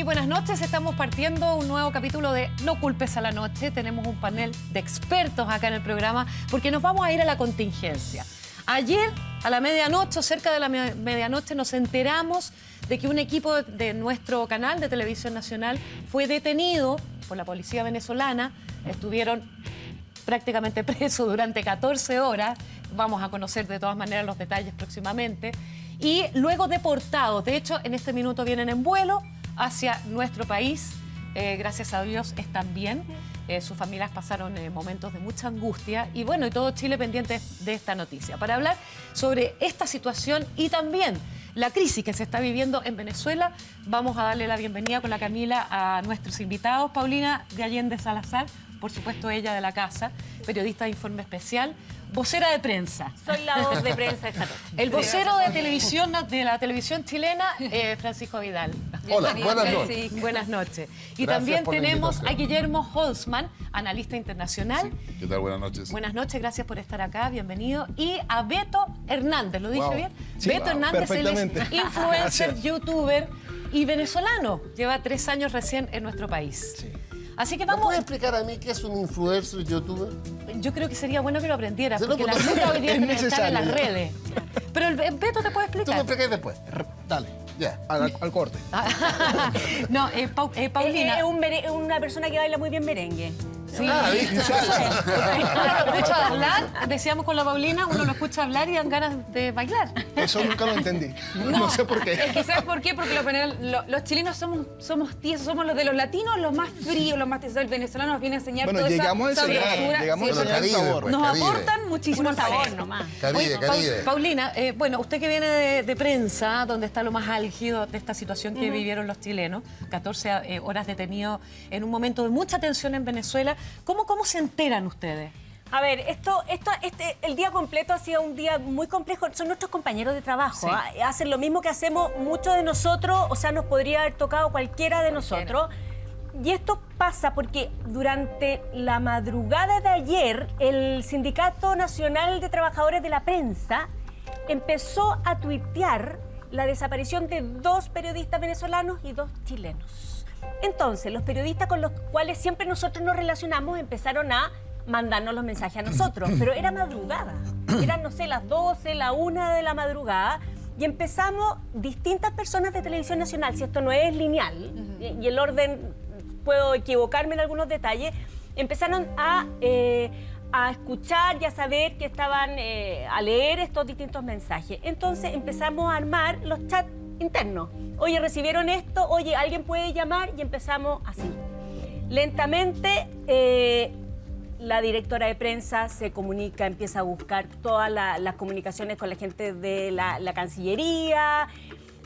buenas noches. Estamos partiendo un nuevo capítulo de No culpes a la noche. Tenemos un panel de expertos acá en el programa porque nos vamos a ir a la contingencia. Ayer, a la medianoche, cerca de la medianoche, nos enteramos de que un equipo de nuestro canal de Televisión Nacional fue detenido por la policía venezolana. Estuvieron prácticamente presos durante 14 horas. Vamos a conocer de todas maneras los detalles próximamente. Y luego deportados. De hecho, en este minuto vienen en vuelo hacia nuestro país. Gracias a Dios están bien. Sus familias pasaron momentos de mucha angustia. Y bueno, y todo Chile pendiente de esta noticia. Para hablar sobre esta situación y también la crisis que se está viviendo en Venezuela, vamos a darle la bienvenida con la Camila a nuestros invitados. Paulina de Allende Salazar, por supuesto ella de la casa, periodista de Informe Especial, vocera de prensa. Soy la voz de prensa esta noche. El vocero de televisión de la televisión chilena, Francisco Vidal. Hola, buenas noches. Buenas noches. Y Gracias también por la tenemos a invitación. Guillermo Holzman, analista internacional. Sí. ¿Qué tal? Buenas noches. Buenas noches, gracias por estar acá, bienvenido. Y a Beto Hernández, ¿lo dije bien? Sí, Beto Hernández, él es perfectamente. influencer, Gracias. youtuber y venezolano. Lleva 3 años recién en nuestro país. Sí. Así que ¿Me vamos, puede explicar a mí qué es un influencer youtuber? yo creo que sería bueno que lo aprendieras, Sí, porque no, la porque fruta hoy día es tiene que estar en las necesario. redes. Pero el Beto te puede Tú me explicar. explicas después. Dale, Ya. al corte. No, Paulina. Es una persona que baila muy bien merengue. Sí. Ah, ¿viste? Uno lo escucha hablar, decíamos con la Paulina, uno lo escucha hablar y dan ganas de bailar. Eso nunca lo entendí. No sé por qué. Es que ¿sabes por qué? Porque los chilenos somos tiesos, somos los de los latinos, los más fríos, los más tiesos. El venezolano nos viene a enseñar Bueno, toda llegamos a esa enseñar, sabrosura. llegamos a Sí, enseñar el Caribe, sabor. pues. nos Caribe. aportan muchísimo Puro sabor sabor. nomás. Caribe, Caribe. Paulina, bueno, usted que viene de prensa, donde está lo más álgido de esta situación que vivieron los chilenos, 14 horas detenidos en un momento de mucha tensión en Venezuela, ¿cómo se enteran ustedes? A ver, el día completo ha sido un día muy complejo. Son nuestros compañeros de trabajo. Sí. Hacen lo mismo que hacemos muchos de nosotros, o sea, nos podría haber tocado cualquiera de nosotros. Y esto pasa porque durante la madrugada de ayer, el Sindicato Nacional de Trabajadores de la Prensa empezó a tuitear la desaparición de 2 periodistas venezolanos y 2 chilenos. Entonces, los periodistas con los cuales siempre nosotros nos relacionamos empezaron a mandarnos los mensajes a nosotros, pero era madrugada, eran, no sé, las 12, la 1 de la madrugada, y empezamos distintas personas de Televisión Nacional, si esto no es lineal, y el orden, puedo equivocarme en algunos detalles, empezaron a escuchar y a saber que estaban, a leer estos distintos mensajes. Entonces empezamos a armar los chats internos. Oye, recibieron esto, oye, alguien puede llamar, y empezamos así. Lentamente, la directora de prensa se comunica, empieza a buscar todas las comunicaciones con la gente de la Cancillería.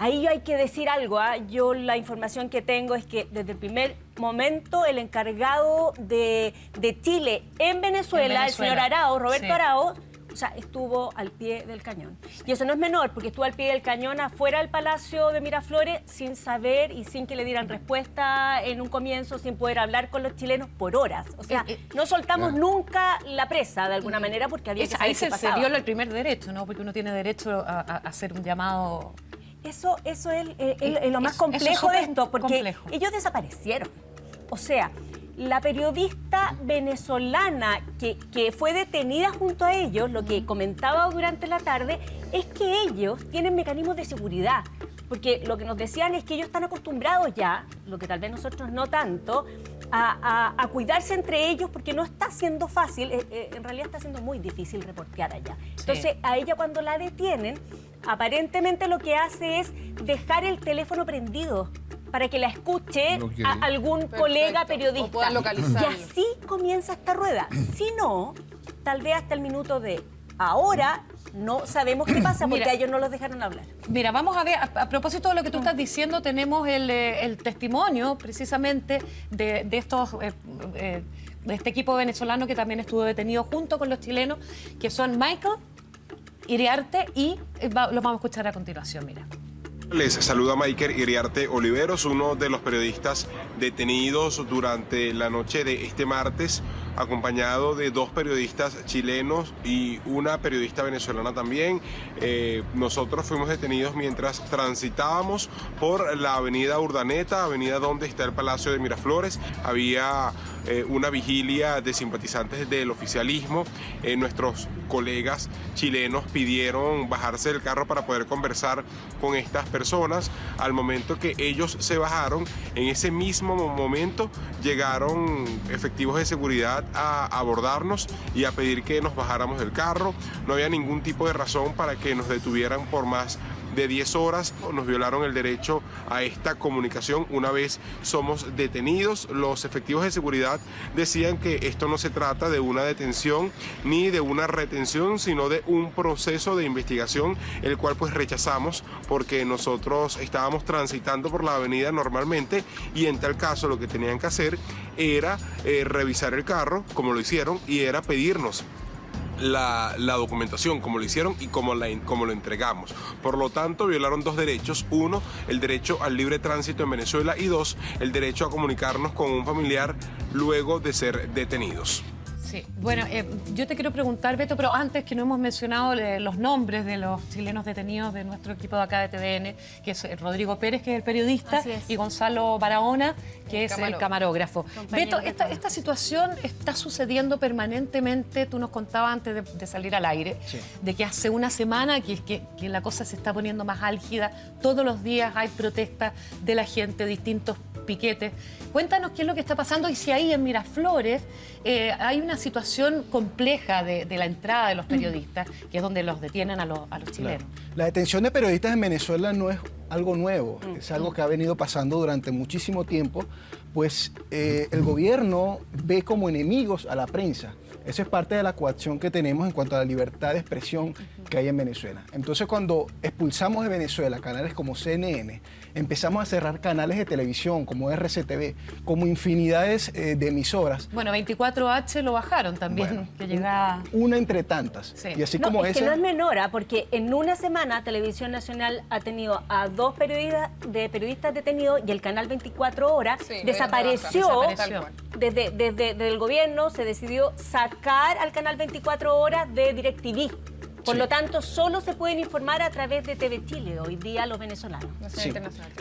Ahí hay que decir algo, yo la información que tengo es que desde el primer momento el encargado de Chile en Venezuela, el señor Arao, Roberto Sí. Arao, o sea, estuvo al pie del cañón. Y eso no es menor, porque estuvo al pie del cañón afuera del Palacio de Miraflores sin saber y sin que le dieran respuesta en un comienzo, sin poder hablar con los chilenos por horas. O sea, no soltamos nunca la presa de alguna manera porque había que saber Ahí qué se pasaba. viola el primer derecho, ¿no? Porque uno tiene derecho a hacer un llamado. Eso es lo más Eso complejo es de súper esto, porque complejo. ellos desaparecieron. O sea, la periodista venezolana que fue detenida junto a ellos, lo que comentaba durante la tarde, es que ellos tienen mecanismos de seguridad. Porque lo que nos decían es que ellos están acostumbrados ya, lo que tal vez nosotros no tanto, a cuidarse entre ellos porque no está siendo fácil, en realidad está siendo muy difícil reportear allá. Entonces, a ella cuando la detienen, aparentemente lo que hace es dejar el teléfono prendido para que la escuche Ok. algún colega O periodista. puedan localizarlo. Y así comienza esta rueda. Si no, tal vez hasta el minuto de ahora no sabemos qué pasa porque Mira. a ellos no los dejaron hablar. Mira, vamos a ver, a propósito de lo que tú estás diciendo, tenemos el testimonio precisamente de este equipo venezolano que también estuvo detenido junto con los chilenos, que son Michael Iriarte y los vamos a escuchar a continuación, mira. Les saluda Michael Iriarte Oliveros, uno de los periodistas detenidos durante la noche de este martes acompañado de 2 periodistas chilenos y una periodista venezolana también. Nosotros fuimos detenidos mientras transitábamos por la avenida Urdaneta, avenida donde está el Palacio de Miraflores. Había una vigilia de simpatizantes del oficialismo. Nuestros colegas chilenos pidieron bajarse del carro para poder conversar con estas personas. Al momento que ellos se bajaron, en ese mismo momento llegaron efectivos de seguridad a abordarnos y a pedir que nos bajáramos del carro. No había ningún tipo de razón para que nos detuvieran por más de 10 horas. Nos violaron el derecho a esta comunicación una vez somos detenidos. Los efectivos de seguridad decían que esto no se trata de una detención ni de una retención, sino de un proceso de investigación, el cual pues rechazamos porque nosotros estábamos transitando por la avenida normalmente y en tal caso lo que tenían que hacer era revisar el carro, como lo hicieron, y era pedirnos la documentación, como lo hicieron y como lo entregamos. Por lo tanto, violaron 2 derechos. 1, el derecho al libre tránsito en Venezuela, y 2, el derecho a comunicarnos con un familiar luego de ser detenidos. Sí, bueno, yo te quiero preguntar, Beto, pero antes que no hemos mencionado los nombres de los chilenos detenidos de nuestro equipo de acá de TVN, que es Rodrigo Pérez, que es el periodista, y Gonzalo Barahona, que es el camarógrafo. Beto, esta situación está sucediendo permanentemente. Tú nos contabas antes de salir al aire, de que hace una semana que la cosa se está poniendo más álgida. Todos los días hay protestas de la gente, distintos piquetes. Cuéntanos qué es lo que está pasando y si ahí en Miraflores hay una situación compleja de la entrada de los periodistas, que es donde los detienen a los chilenos. Claro. La detención de periodistas en Venezuela no es algo nuevo, es algo que ha venido pasando durante muchísimo tiempo, pues el gobierno ve como enemigos a la prensa. Eso es parte de la coacción que tenemos en cuanto a la libertad de expresión que hay en Venezuela. Entonces, cuando expulsamos de Venezuela canales como CNN, empezamos a cerrar canales de televisión como RCTV, como infinidades de emisoras. Bueno, 24H lo bajaron también, Bueno, que llega... Una entre tantas. Sí. Y así No, como es esa... que no es menor, porque en una semana Televisión Nacional ha tenido a 2 periodistas detenidos y el canal 24 Horas desapareció. Desde el gobierno se decidió sacar al canal 24 Horas de DirecTV. Por lo tanto, solo se pueden informar a través de TV Chile hoy día los venezolanos. Sí.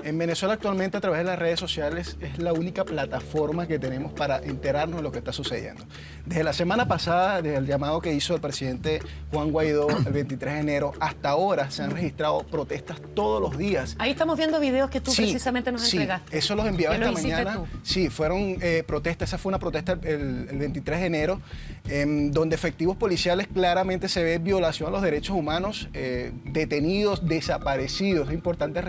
En Venezuela actualmente a través de las redes sociales es la única plataforma que tenemos para enterarnos de lo que está sucediendo. Desde la semana pasada, desde el llamado que hizo el presidente Juan Guaidó el 23 de enero, hasta ahora se han registrado protestas todos los días. Ahí estamos viendo videos que tú precisamente nos entregaste. Sí, eso los enviaba ¿Que esta lo hiciste mañana. tú? Sí, fueron protestas, esa fue una protesta el 23 de enero, donde efectivos policiales claramente se ve violación a los derechos humanos, detenidos, desaparecidos. Es importante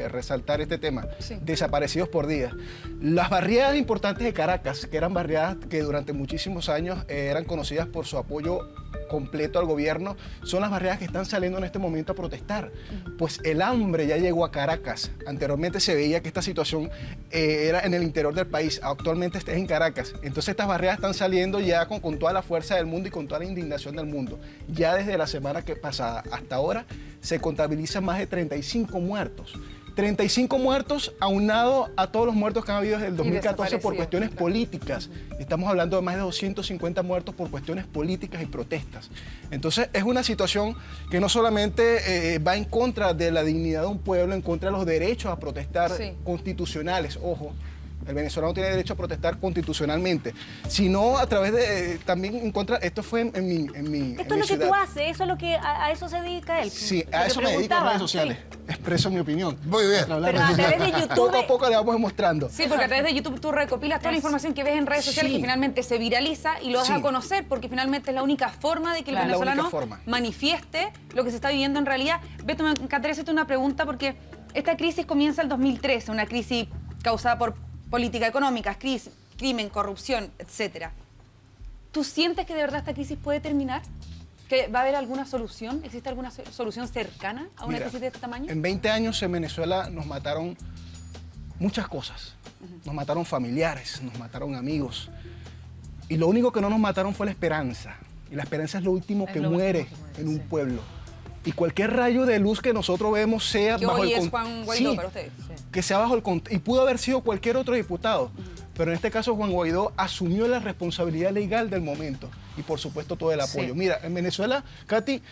resaltar este tema. Sí. Desaparecidos por día. Las barriadas importantes de Caracas, que eran barriadas que durante muchísimos años eran conocidas por su apoyo completo al gobierno, son las barriadas que están saliendo en este momento a protestar. Pues el hambre ya llegó a Caracas. Anteriormente se veía que esta situación era en el interior del país, actualmente es en Caracas. Entonces estas barriadas están saliendo ya con toda la fuerza del mundo y con toda la indignación del mundo. Ya desde la semana pasada hasta ahora se contabilizan más de 35 muertos. 35 muertos aunado a todos los muertos que han habido desde el 2014 por cuestiones políticas. Estamos hablando de más de 250 muertos por cuestiones políticas y protestas. Entonces es una situación que no solamente va en contra de la dignidad de un pueblo, en contra de los derechos a protestar constitucionales, ojo. El venezolano tiene derecho a protestar constitucionalmente, sino a través de, también en contra, esto fue en mi Esto es lo que tú haces, eso es lo que, a eso se dedica él. Sí, a eso me dedico en redes sociales, expreso mi opinión. Muy bien. Pero a través de YouTube... Poco a poco le vamos demostrando. Sí, porque a través de YouTube tú recopilas toda la información que ves en redes sociales que finalmente se viraliza y lo das a conocer, porque finalmente es la única forma de que el venezolano manifieste lo que se está viviendo en realidad. Beto, me encantaría hacerte una pregunta, porque esta crisis comienza en el 2013, una crisis causada por política económica, crimen, corrupción, etc. ¿Tú sientes que de verdad esta crisis puede terminar? ¿Que va a haber alguna solución? ¿Existe alguna solución cercana a una crisis de este tamaño? En 20 años en Venezuela nos mataron muchas cosas. Nos mataron familiares, nos mataron amigos. Y lo único que no nos mataron fue la esperanza. Y la esperanza es lo último que muere en un pueblo. Y cualquier rayo de luz que nosotros vemos sea que bajo hoy el es Juan Guaidó para ustedes. Que sea bajo el control. Y pudo haber sido cualquier otro diputado. pero en este caso Juan Guaidó asumió la responsabilidad legal del momento y por supuesto todo el apoyo. Sí. Mira, en Venezuela, Katy,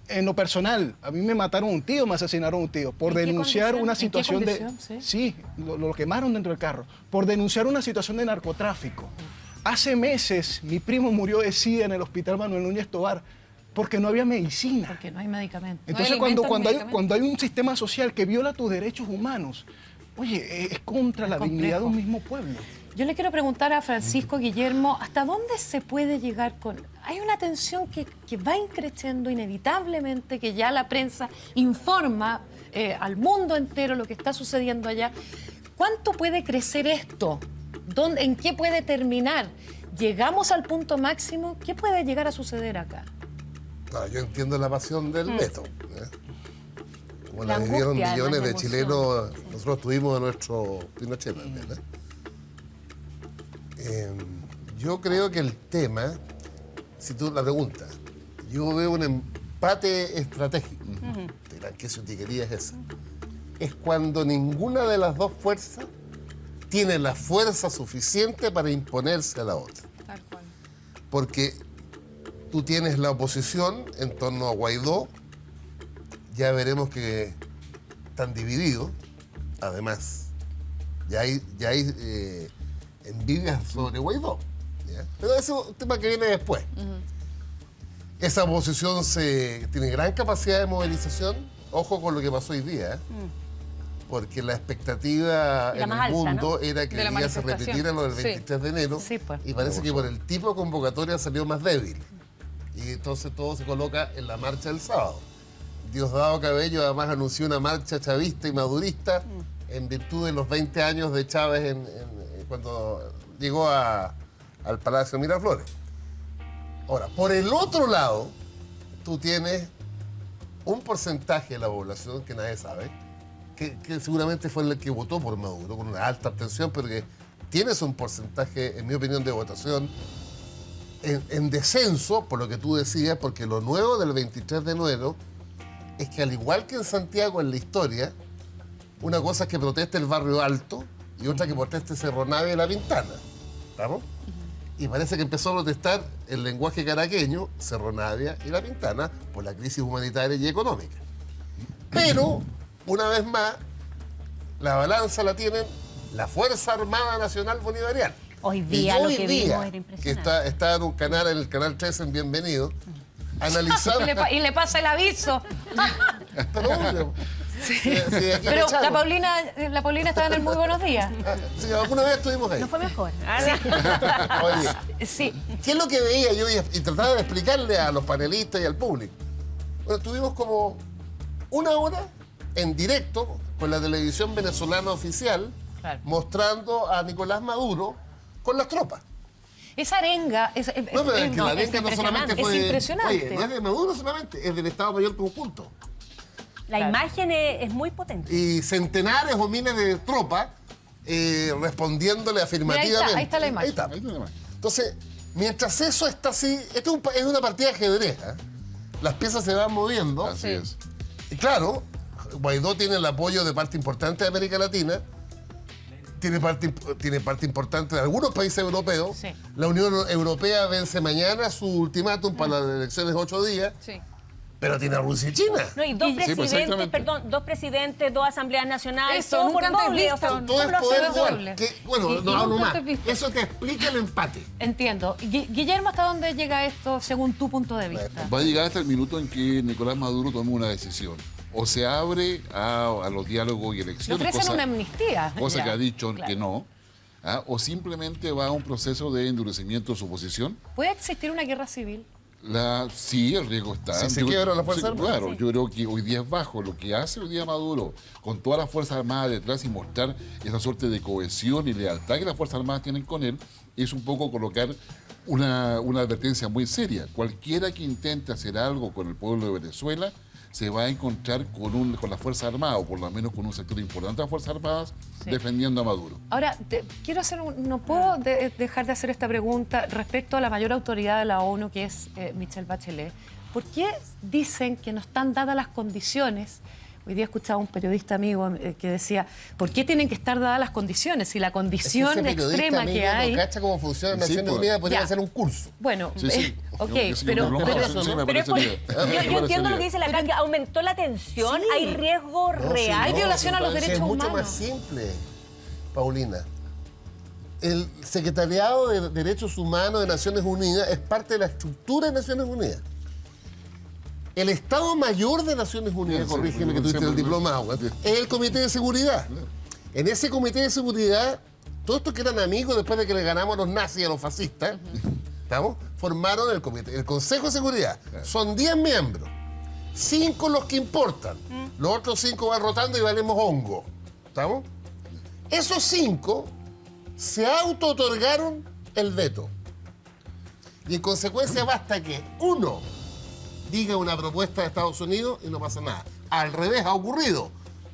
en lo personal, a mí me mataron un tío, me asesinaron un tío por denunciar una situación de... Sí, lo quemaron dentro del carro, por denunciar una situación de narcotráfico. Hace meses mi primo murió de SIDA en el Hospital Manuel Núñez Tovar porque no había medicina. Porque no hay medicamentos. Entonces, cuando hay un sistema social que viola tus derechos humanos, oye, es contra la dignidad de un mismo pueblo. Yo le quiero preguntar a Francisco Guillermo, ¿hasta dónde se puede llegar con...? Hay una tensión que va increciendo inevitablemente, que ya la prensa informa al mundo entero lo que está sucediendo allá. ¿Cuánto puede crecer esto? ¿En qué puede terminar? ¿Llegamos al punto máximo? ¿Qué puede llegar a suceder acá? No, yo entiendo la pasión del Beto. Como la vivieron millones de chilenos, nosotros tuvimos a nuestro Pinochet también. Yo creo que el tema, si tú la preguntas, yo veo un empate estratégico. ¿Qué sutiquería es esa? Es cuando ninguna de las dos fuerzas tiene la fuerza suficiente para imponerse a la otra. Tal cual. Porque tú tienes la oposición en torno a Guaidó, ya veremos que están divididos, además, ya hay envidias sobre Guaidó, ¿ya? Pero ese es un tema que viene después. Esa oposición tiene gran capacidad de movilización, ojo con lo que pasó hoy día, porque la expectativa en el mundo era que el día se repitiera lo del 23 de enero, pues. y parece que por el tipo de convocatoria salió más débil. Y entonces todo se coloca en la marcha del sábado. Diosdado Cabello además anunció una marcha chavista y madurista en virtud de los 20 años de Chávez cuando llegó al Palacio Miraflores. Ahora, por el otro lado, tú tienes un porcentaje de la población que nadie sabe, que seguramente fue el que votó por Maduro, con una alta abstención, pero que tienes un porcentaje, en mi opinión, de votación en descenso, por lo que tú decías, porque lo nuevo del 23 de enero es que, al igual que en Santiago en la historia, una cosa es que proteste el Barrio Alto y otra que proteste Cerro Navia y La Pintana. ¿Estamos? Y parece que empezó a protestar el lenguaje caraqueño, Cerro Navia y La Pintana, por la crisis humanitaria y económica. Pero, una vez más, la balanza la tienen la Fuerza Armada Nacional Bolivariana. Hoy día lo que vimos era impresionante. Que está en un canal, en el canal 13 en Bienvenido, analizando... y le pasa el aviso. Pero obvio. Pero la Paulina estaba en el Muy Buenos Días. Sí, alguna vez estuvimos ahí. No fue mejor. Oye, Sí. ¿qué es lo que veía yo y trataba de explicarle a los panelistas y al público? Bueno, tuvimos como una hora en directo con la televisión venezolana oficial, mostrando a Nicolás Maduro con las tropas. Esa arenga es la arenga no solamente fue impresionante. Oye, no es de Maduro solamente, es del Estado Mayor conjunto. La imagen es muy potente. Y centenares o miles de tropas respondiéndole afirmativamente. Mira, ahí está la imagen. Ahí está. Entonces, mientras eso está así, esto es una partida de ajedrez. Las piezas se van moviendo. Así es. Y claro, Guaidó tiene el apoyo de parte importante de América Latina, tiene parte importante de algunos países europeos. Sí. La Unión Europea vence mañana su ultimátum para las elecciones de 8 días. Sí. Pero tiene a Rusia y China. No, y dos presidentes, dos asambleas nacionales, Eso, todo por nunca antes doble. visto. O sea, Todo es ¿cómo lo poder hacemos dual. doble? Bueno, no hablo más. visto. Eso te explica el empate. Entiendo. Guillermo, ¿hasta dónde llega esto según tu punto de vista? Va a llegar hasta el minuto en que Nicolás Maduro tome una decisión. O se abre a los diálogos y Le elecciones. ofrecen una amnistía. Cosa ya. que ha dicho Claro. que no. O simplemente va a un proceso de endurecimiento de su posición. ¿Puede existir una guerra civil? Sí, el riesgo está. Si se quiebra la Fuerza Armada. Claro, yo creo que hoy día es bajo. Lo que hace hoy día Maduro, con todas las Fuerzas Armadas detrás y mostrar esa suerte de cohesión y lealtad que las Fuerzas Armadas tienen con él, es un poco colocar una advertencia muy seria. Cualquiera que intente hacer algo con el pueblo de Venezuela se va a encontrar con las Fuerzas Armadas, o por lo menos con un sector importante de las Fuerzas Armadas, defendiendo a Maduro. Ahora, no puedo dejar de hacer esta pregunta respecto a la mayor autoridad de la ONU, que es Michelle Bachelet. ¿Por qué dicen que no están dadas las condiciones? Hoy día escuchaba a un periodista amigo que decía, ¿por qué tienen que estar dadas las condiciones? Si la condición extrema que hay... No cacha cómo funciona Naciones Unidas, podría hacer un curso. Bueno, ok, pero yo entiendo lo que dice la Katy, aumentó la tensión, hay riesgo real. Hay violación a los derechos humanos. Es mucho más simple, Paulina. El Secretariado de Derechos Humanos de Naciones Unidas es parte de la estructura de Naciones Unidas. El Estado Mayor de Naciones Unidas, corrígeme que tuviste el diplomado, es el Comité de Seguridad. En ese Comité de Seguridad, todos estos que eran amigos después de que le ganamos a los nazis y a los fascistas, ¿estamos? Formaron el comité, el Consejo de Seguridad. Son 10 miembros, 5 los que importan. Los otros 5 van rotando y valemos hongo. ¿Estamos? Esos 5 se auto-otorgaron el veto. Y en consecuencia basta que uno diga una propuesta de Estados Unidos y no pasa nada. Al revés ha ocurrido.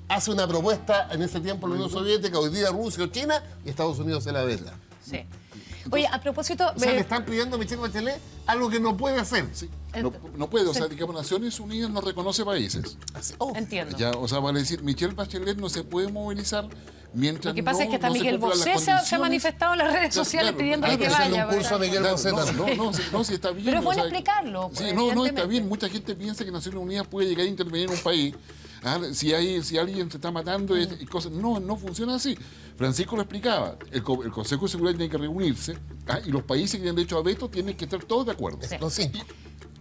Hace una propuesta en ese tiempo la Unión Soviética, hoy día Rusia o China, y Estados Unidos se la veta. Sí. Oye, a propósito... O sea, le están pidiendo a Michelle Bachelet algo que no puede hacer. Sí. No puede, o sea, digamos, Naciones Unidas no reconoce países. Entiendo. Ya, o sea, vale decir, Michelle Bachelet no se puede movilizar mientras Lo que pasa es que hasta Miguel Bosé se ha manifestado en las redes sociales pidiendo que vaya. Un curso a Miguel Bosé. No, sí está bien. Pero es bueno explicarlo. Sí, no, está bien. Mucha gente piensa que Naciones Unidas puede llegar a intervenir en un país. Si alguien se está matando y cosas. No funciona así. Francisco lo explicaba. El Consejo de Seguridad tiene que reunirse y los países que tienen derecho a veto tienen que estar todos de acuerdo. Sí.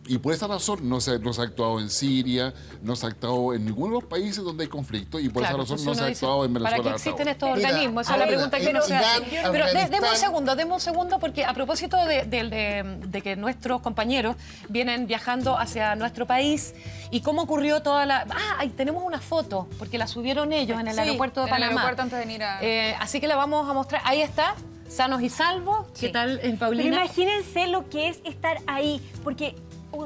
Y por esa razón no se ha actuado en Siria, no se ha actuado en ninguno de los países donde hay conflicto y por esa razón no se ha actuado en Venezuela. ¿Para qué existen estos organismos? Esa es la pregunta que no se hace. Pero deme un segundo, porque a propósito de que nuestros compañeros vienen viajando hacia nuestro país y cómo ocurrió toda la... ahí tenemos una foto, porque la subieron ellos en el aeropuerto de Panamá. En el aeropuerto antes de venir a... así que la vamos a mostrar. Ahí está, sanos y salvos. ¿Qué tal, Paulina? Pero imagínense lo que es estar ahí, porque...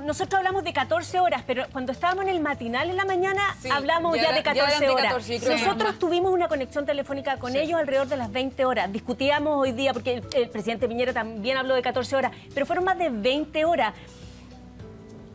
Nosotros hablamos de 14 horas, pero cuando estábamos en el matinal en la mañana, hablamos ya de 14 horas. Nosotros tuvimos una conexión telefónica con ellos alrededor de las 20 horas. Discutíamos hoy día, porque el presidente Piñera también habló de 14 horas, pero fueron más de 20 horas.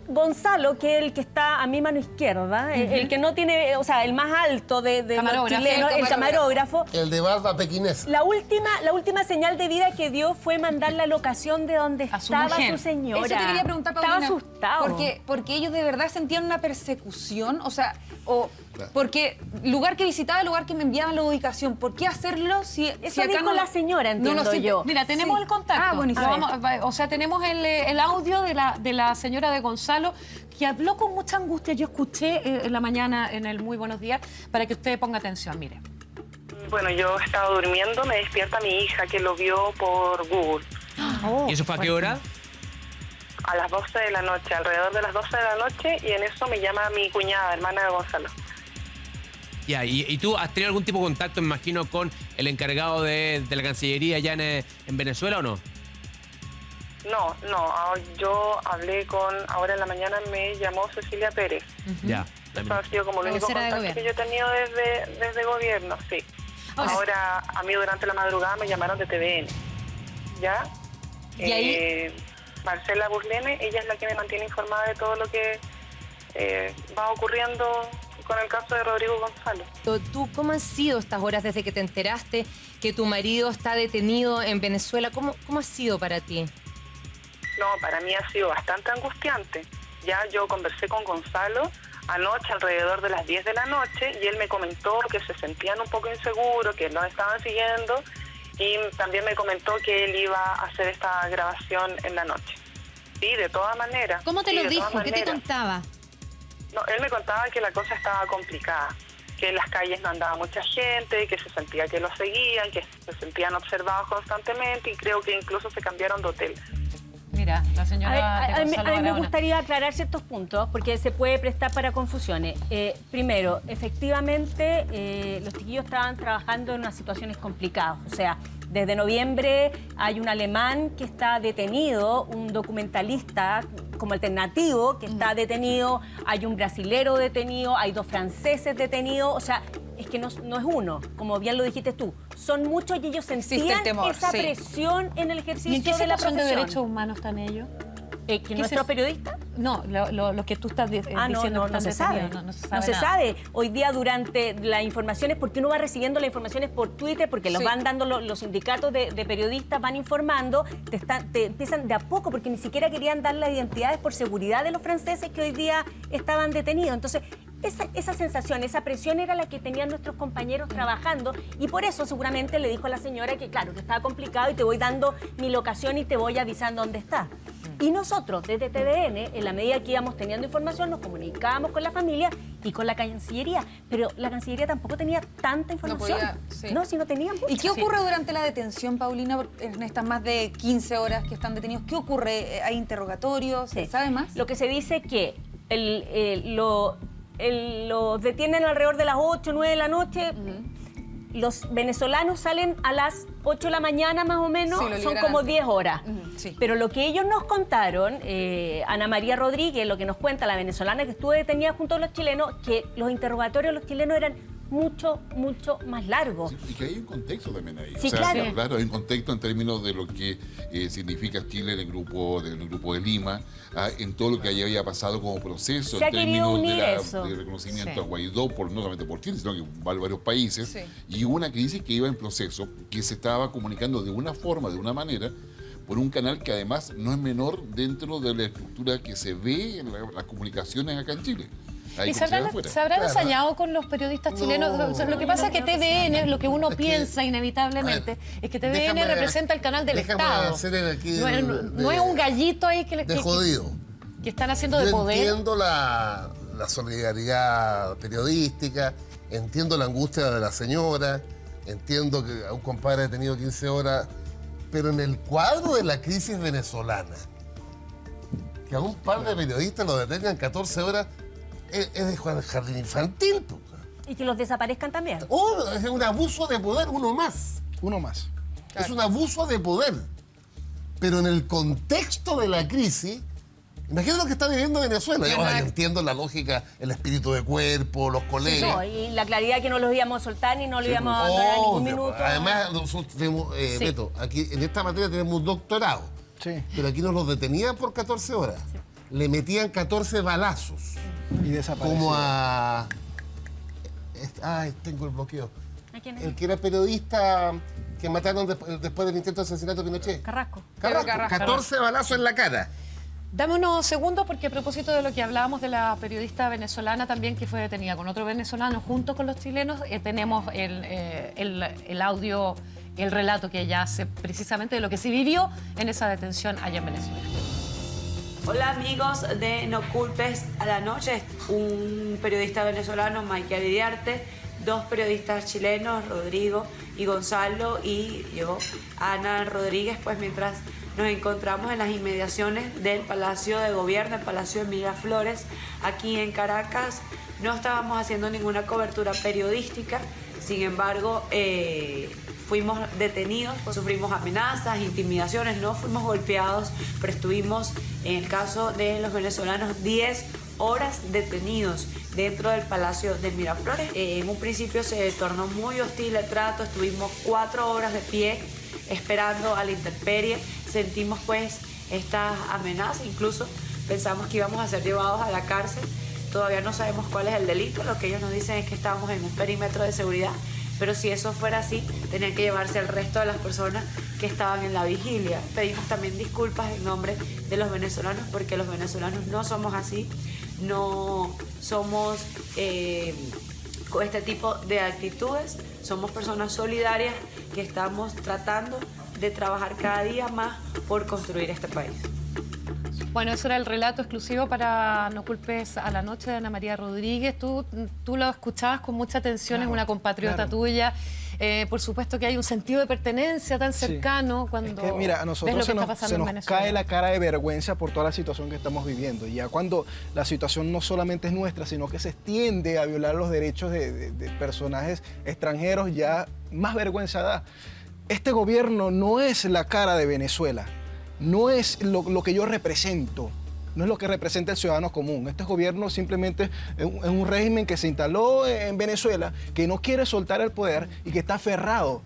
Gonzalo, que es el que está a mi mano izquierda, el que no tiene, o sea, el más alto de los chilenos, el camarógrafo. El de barba pequinés. La última señal de vida que dio fue mandar la locación de donde estaba su señora. Eso te quería preguntar, Paulina. Estaba asustado. Porque ellos de verdad sentían una persecución, o sea, porque lugar que visitaba, lugar que me enviaban la ubicación. ¿Por qué hacerlo si eso acá dijo la señora, entiendo yo? Mira, tenemos el contacto. Buenísimo. O sea, tenemos el audio de la señora de Gonzalo, que habló con mucha angustia. Yo escuché en la mañana en el Muy Buenos Días, para que usted ponga atención, mire. Bueno, yo estaba durmiendo, me despierta mi hija que lo vio por Google. ¿Y eso fue a qué hora? A las 12 de la noche, alrededor de las 12 de la noche, y en eso me llama mi cuñada, hermana de Gonzalo. Ya, ¿y tú has tenido algún tipo de contacto, me imagino, con el encargado de la Cancillería allá en Venezuela o no? No, yo hablé ahora en la mañana me llamó Cecilia Pérez. Ya. Eso ha sido como el único contacto que yo he tenido desde gobierno, sí. Ahora, a mí durante la madrugada me llamaron de TVN, ¿ya? ¿Y ahí? Marcela Burlene, ella es la que me mantiene informada de todo lo que va ocurriendo con el caso de Rodrigo Gonzalo. ¿Tú cómo han sido estas horas desde que te enteraste que tu marido está detenido en Venezuela? ¿Cómo ha sido para ti? No, para mí ha sido bastante angustiante. Ya yo conversé con Gonzalo anoche alrededor de las 10 de la noche y él me comentó que se sentían un poco inseguros, que lo estaban siguiendo y también me comentó que él iba a hacer esta grabación en la noche. Sí, de todas maneras. ¿Cómo te lo dijo? ¿Qué te contaba? No, él me contaba que la cosa estaba complicada, que en las calles no andaba mucha gente, que se sentía que lo seguían, que se sentían observados constantemente y creo que incluso se cambiaron de hotel. Mira, la señora a mí me gustaría aclarar ciertos puntos porque se puede prestar para confusiones. Primero, efectivamente, los chiquillos estaban trabajando en unas situaciones complicadas. O sea, desde noviembre hay un alemán que está detenido, un documentalista como alternativo que está detenido, hay un brasilero detenido, hay 2 franceses detenidos. O sea, es que no es uno, como bien lo dijiste tú. Son muchos y ellos sentían esa presión en el ejercicio de la profesión. ¿Y en qué situación de derechos humanos están ellos? ¿Que nuestros periodistas? No, lo que tú estás diciendo. No se sabe. No se sabe. Hoy día durante las informaciones, porque uno va recibiendo las informaciones por Twitter, porque los van dando los sindicatos de periodistas, van informando, te empiezan de a poco, porque ni siquiera querían dar las identidades por seguridad de los franceses que hoy día estaban detenidos. Entonces, esa sensación, esa presión era la que tenían nuestros compañeros trabajando, y por eso seguramente le dijo a la señora que claro, que estaba complicado y te voy dando mi locación y te voy avisando dónde está. Y nosotros, desde TVN, en la medida que íbamos teniendo información, nos comunicábamos con la familia y con la Cancillería. Pero la Cancillería tampoco tenía tanta información. No, si no tenían mucha. ¿Y qué ocurre durante la detención, Paulina, en estas más de 15 horas que están detenidos? ¿Qué ocurre? ¿Hay interrogatorios? ¿Se sabe más? Lo que se dice es que los detienen alrededor de las 8, 9 de la noche. Los venezolanos salen a las 8 de la mañana más o menos, son como 10 horas. Pero lo que ellos nos contaron, Ana María Rodríguez, lo que nos cuenta la venezolana que estuvo detenida junto a los chilenos, que los interrogatorios de los chilenos eran mucho más largos. Sí, y que hay un contexto también ahí. Sí, claro. Claro, hay un contexto en términos de lo que significa Chile en el grupo de Lima, en todo lo que allí había pasado como proceso, Se en términos de de reconocimiento a Guaidó, no solamente por Chile, sino que varios países, y hubo una crisis que iba en proceso, que se estaba comunicando de una forma, de una manera, por un canal que además no es menor dentro de la estructura que se ve en las comunicaciones acá en Chile. ¿Y se habrán ensañado con los periodistas chilenos? O sea, lo que pasa es que TVN, lo que uno piensa inevitablemente, es que TVN representa el canal del Estado. No es un gallito ahí que están haciendo de poder. Yo entiendo la solidaridad periodística, entiendo la angustia de la señora, entiendo que a un compadre ha tenido 15 horas, pero en el cuadro de la crisis venezolana, que a un par de periodistas lo detengan 14 horas, es de jardín infantil. Y que los desaparezcan también. Es un abuso de poder, uno más. Claro. Es un abuso de poder. Pero en el contexto de la crisis, imagínate lo que está viviendo Venezuela. Yo entiendo la lógica, el espíritu de cuerpo, los colegas. Y la claridad que no los íbamos a soltar ni no los íbamos a abandonar ningún minuto. Además, nosotros tenemos, Beto, aquí en esta materia tenemos un doctorado. Pero aquí nos los detenían por 14 horas. Le metían 14 balazos. Y desapareció. Como a... tengo el bloqueo. El que era periodista que mataron después del intento de asesinato de Pinochet. Carrasco. 14 balazos en la cara. Dame unos segundos porque a propósito de lo que hablábamos de la periodista venezolana también que fue detenida con otro venezolano junto con los chilenos, tenemos el audio, el relato que ella hace precisamente de lo que se vivió en esa detención allá en Venezuela. Hola amigos de No Culpes a la Noche, un periodista venezolano, Michael Iriarte, dos periodistas chilenos, Rodrigo y Gonzalo, y yo, Ana Rodríguez, pues mientras nos encontramos en las inmediaciones del Palacio de Gobierno, el Palacio de Miraflores, aquí en Caracas. No estábamos haciendo ninguna cobertura periodística, sin embargo, fuimos detenidos, sufrimos amenazas, intimidaciones, no fuimos golpeados, pero estuvimos, en el caso de los venezolanos, 10 horas detenidos dentro del Palacio de Miraflores. En un principio se tornó muy hostil el trato, estuvimos 4 horas de pie esperando a la intemperie, sentimos pues estas amenazas, incluso pensamos que íbamos a ser llevados a la cárcel. Todavía no sabemos cuál es el delito, lo que ellos nos dicen es que estábamos en un perímetro de seguridad, pero si eso fuera así, tenían que llevarse al resto de las personas que estaban en la vigilia. Pedimos también disculpas en nombre de los venezolanos, porque los venezolanos no somos así, no somos con este tipo de actitudes, somos personas solidarias que estamos tratando de trabajar cada día más por construir este país. Bueno, eso era el relato exclusivo para No Culpes a la Noche de Ana María Rodríguez. Tú lo escuchabas con mucha atención, es una compatriota tuya. Por supuesto que hay un sentido de pertenencia tan cercano cuando es que, mira, a nosotros se nos cae la cara de vergüenza por toda la situación que estamos viviendo. Y ya cuando la situación no solamente es nuestra, sino que se extiende a violar los derechos de personajes extranjeros, ya más vergüenza da. Este gobierno no es la cara de Venezuela. No es lo que yo represento, no es lo que representa el ciudadano común. Este gobierno simplemente es un régimen que se instaló en Venezuela, que no quiere soltar el poder y que está aferrado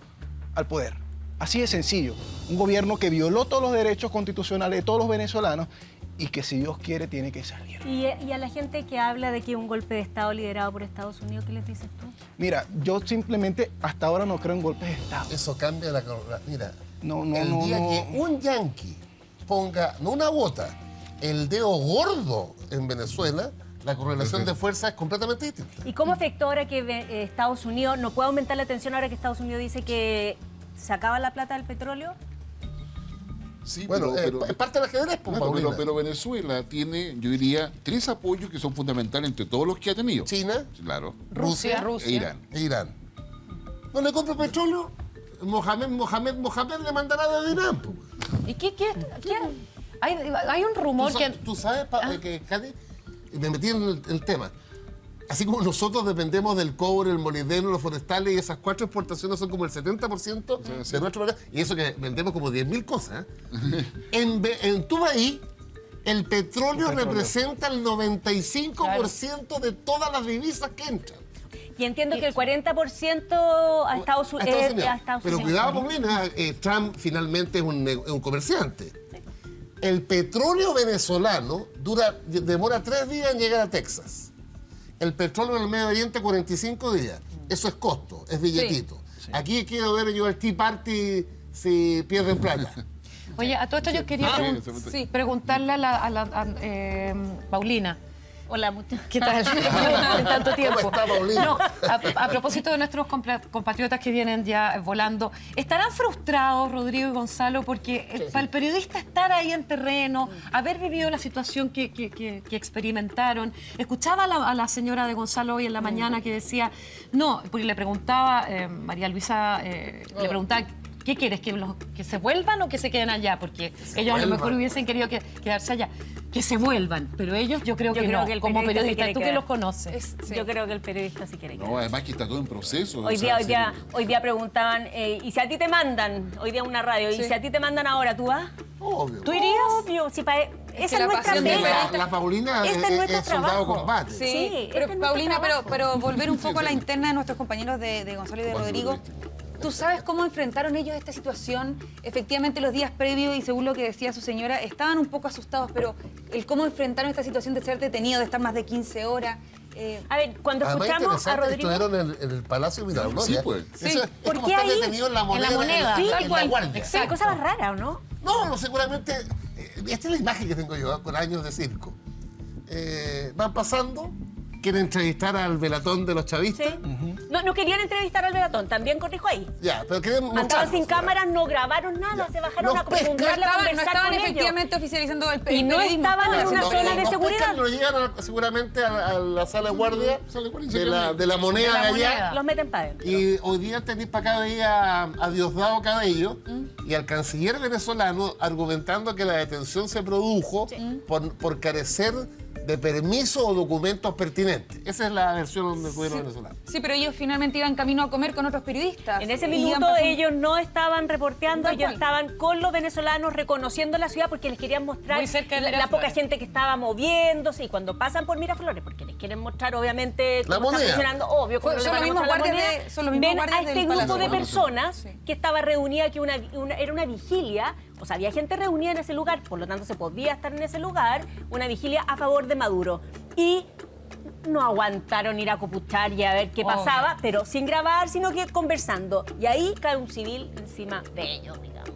al poder. Así de sencillo. Un gobierno que violó todos los derechos constitucionales de todos los venezolanos y que si Dios quiere tiene que salir. Y a la gente que habla de que un golpe de Estado liderado por Estados Unidos, ¿qué les dices tú? Mira, yo simplemente hasta ahora no creo en golpes de Estado. Eso cambia la... Mira, no, el día que un yanqui ponga, no una bota, el dedo gordo en Venezuela, la correlación de fuerza es completamente distinta. ¿Y cómo afectó ahora que Estados Unidos, no puede aumentar la tensión ahora que Estados Unidos dice que se acaba la plata del petróleo? Sí, Bueno, es parte del ajedrez, pues, claro, pero Venezuela tiene, yo diría, 3 apoyos que son fundamentales entre todos los que ha tenido. China, claro, Rusia. e Irán. ¿No le compra petróleo? Mohamed le mandará de Irán. Pues. ¿Y qué? Hay un rumor que... ¿Tú sabes que, Katy, me metí en el tema, así como nosotros dependemos del cobre, el molibdeno, los forestales, y esas 4 exportaciones son como el 70% de nuestro mercado, y eso que vendemos como 10.000 cosas. En tu país, el petróleo representa el 95% de todas las divisas que entran. Y entiendo que el 40% a Estados Unidos. Pero cuidado, Paulina, Trump finalmente es un comerciante. El petróleo venezolano demora 3 días en llegar a Texas. El petróleo en el Medio Oriente 45 días. Eso es costo, es billetito. Sí. Aquí quiero ver yo el Tea Party si pierden plata. Oye, a todo esto yo quería preguntarle a la Paulina. Hola, muchachos. ¿Qué tal? En tanto tiempo. ¿Cómo está, Paulina? No, a propósito de nuestros compatriotas que vienen ya volando, ¿estarán frustrados, Rodrigo y Gonzalo, porque para el periodista estar ahí en terreno, haber vivido la situación que experimentaron? Escuchaba a la señora de Gonzalo hoy en la mañana que decía, no, porque le preguntaba, María Luisa, le preguntaba, ¿qué quieres? ¿Que se vuelvan o que se queden allá? Porque ellos a lo mejor hubiesen querido quedarse allá. Que se vuelvan, pero ellos yo creo que no, como periodista, tú que los conoces. Yo creo que el periodista sí quiere quedar. No, además que está todo en proceso. Hoy día preguntaban, y si a ti te mandan, hoy día una radio, y si a ti te mandan ahora, ¿tú vas? Obvio. ¿Tú irías? Obvio. Si esa es nuestra pega. La Paulina es soldado combate. Sí, pero Paulina, pero volver un poco a la interna de nuestros compañeros de Gonzalo y de Rodrigo. ¿Tú sabes cómo enfrentaron ellos esta situación? Efectivamente, los días previos, y según lo que decía su señora, estaban un poco asustados, pero el cómo enfrentaron esta situación de ser detenido, de estar más de 15 horas... A ver, cuando escuchamos a Rodrigo... Estuvieron en el Palacio Miraflores. Sí, pues. Eso es como estar detenido en la moneda. Sí, en la guardia. Exacto. Cosa más rara, ¿o no? No, seguramente... Esta es la imagen que tengo yo, con años de circo. Van pasando... ¿Quieren entrevistar al velatón de los chavistas? Sí. No querían entrevistar al velatón, también corrijo ahí. Ya, pero queremos andaban sin cámaras, no grabaron nada, se bajaron a preguntarle, a conversar no estaban con efectivamente ellos. Oficializando el y no estaban en una zona de seguridad. No llegan seguramente a la sala de guardia de la moneda de allá. Los meten para adentro. Y hoy día tenéis para acá veía a Diosdado Cabello y al canciller venezolano argumentando que la detención se produjo por carecer de permiso o documentos pertinentes. Esa es la versión del gobierno venezolano. Sí, pero ellos finalmente iban camino a comer con otros periodistas. En ese minuto ellos no estaban reporteando, ellos estaban con los venezolanos reconociendo la ciudad porque les querían mostrar la poca gente que estaba moviéndose, y cuando pasan por Miraflores, porque les quieren mostrar obviamente cómo está funcionando, obvio, cómo son los mismos guardias ven a este grupo de personas que estaba reunida, que era una vigilia. O sea, había gente reunida en ese lugar, por lo tanto se podía estar en ese lugar, una vigilia a favor de Maduro. Y no aguantaron ir a copuchar y a ver qué pasaba, pero sin grabar, sino que conversando. Y ahí cae un civil encima de ellos, digamos.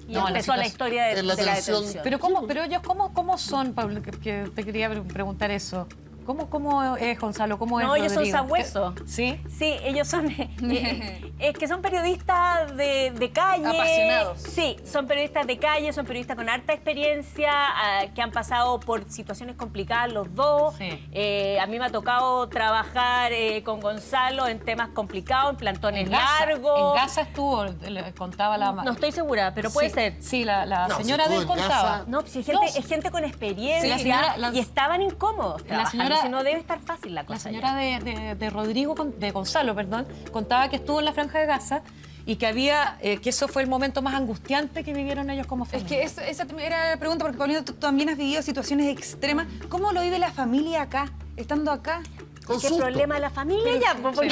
Y empezó la historia de la detención. Pero ellos, ¿cómo son, Pablo? Que te quería preguntar eso. ¿Cómo es Gonzalo? ¿Cómo es Rodrigo? Ellos son sabuesos. ¿Sí? Sí, ellos son... es que son periodistas de calle. Apasionados. Sí, son periodistas de calle, son periodistas con harta experiencia, que han pasado por situaciones complicadas los dos. Sí. A mí me ha tocado trabajar con Gonzalo en temas complicados, en plantones largos. En Gaza estuvo, le contaba la... No estoy segura, pero puede ser. Sí, la señora de él contaba. No, pues es gente con experiencia y estaban incómodos trabajando. Si no debe estar fácil la cosa. La señora de Rodrigo, de Gonzalo, perdón, contaba que estuvo en la Franja de Gaza y que había que eso fue el momento más angustiante que vivieron ellos como familia. Es que esa era la pregunta, porque Paulina, tú también has vivido situaciones extremas. ¿Cómo lo vive la familia acá, estando acá? Con ¿Qué susto. problema de la familia ya? Porque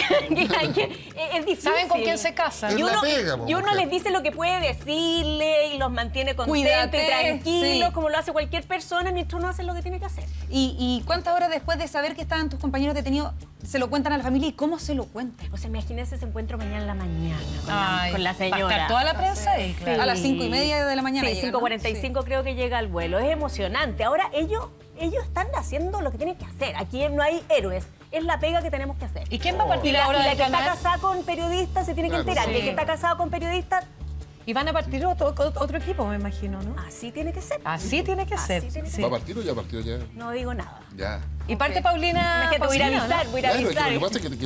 es difícil. ¿Saben con quién se casan? Es la pega, y uno mujer. les dice lo que puede decirle y los mantiene contentos Cuídate, y tranquilos, sí. como lo hace cualquier persona, mientras uno hace lo que tiene que hacer. ¿Y cuántas horas después de saber que estaban tus compañeros detenidos se lo cuentan a la familia y cómo se lo cuentan? O sea, imagínense ese encuentro mañana en la mañana Ay, con la ¿va a estar señora. toda la prensa ahí? Sí. Claro. A las 5:30 de la mañana. Sí, llegan, ¿no? 5:45 creo que llega el vuelo. Es emocionante. Ahora ellos están haciendo lo que tienen que hacer. Aquí no hay héroes. Es la pega que tenemos que hacer. ¿Y quién va a partir Y la ahora que del está canal? casada con periodistas se tiene que Claro, enterar. sí. Y el que está casado con periodistas, Y van a partir otro equipo, me imagino, ¿no? así tiene que ser. Así tiene que Así ser. tiene que sí. ¿Va a partir o ya partió ya? No digo nada. Ya. Y parte Paulina. Imagínate, voy a ir a Paulina, avisar, ¿no? voy a ir a Claro, es que avisar. lo que pasa es que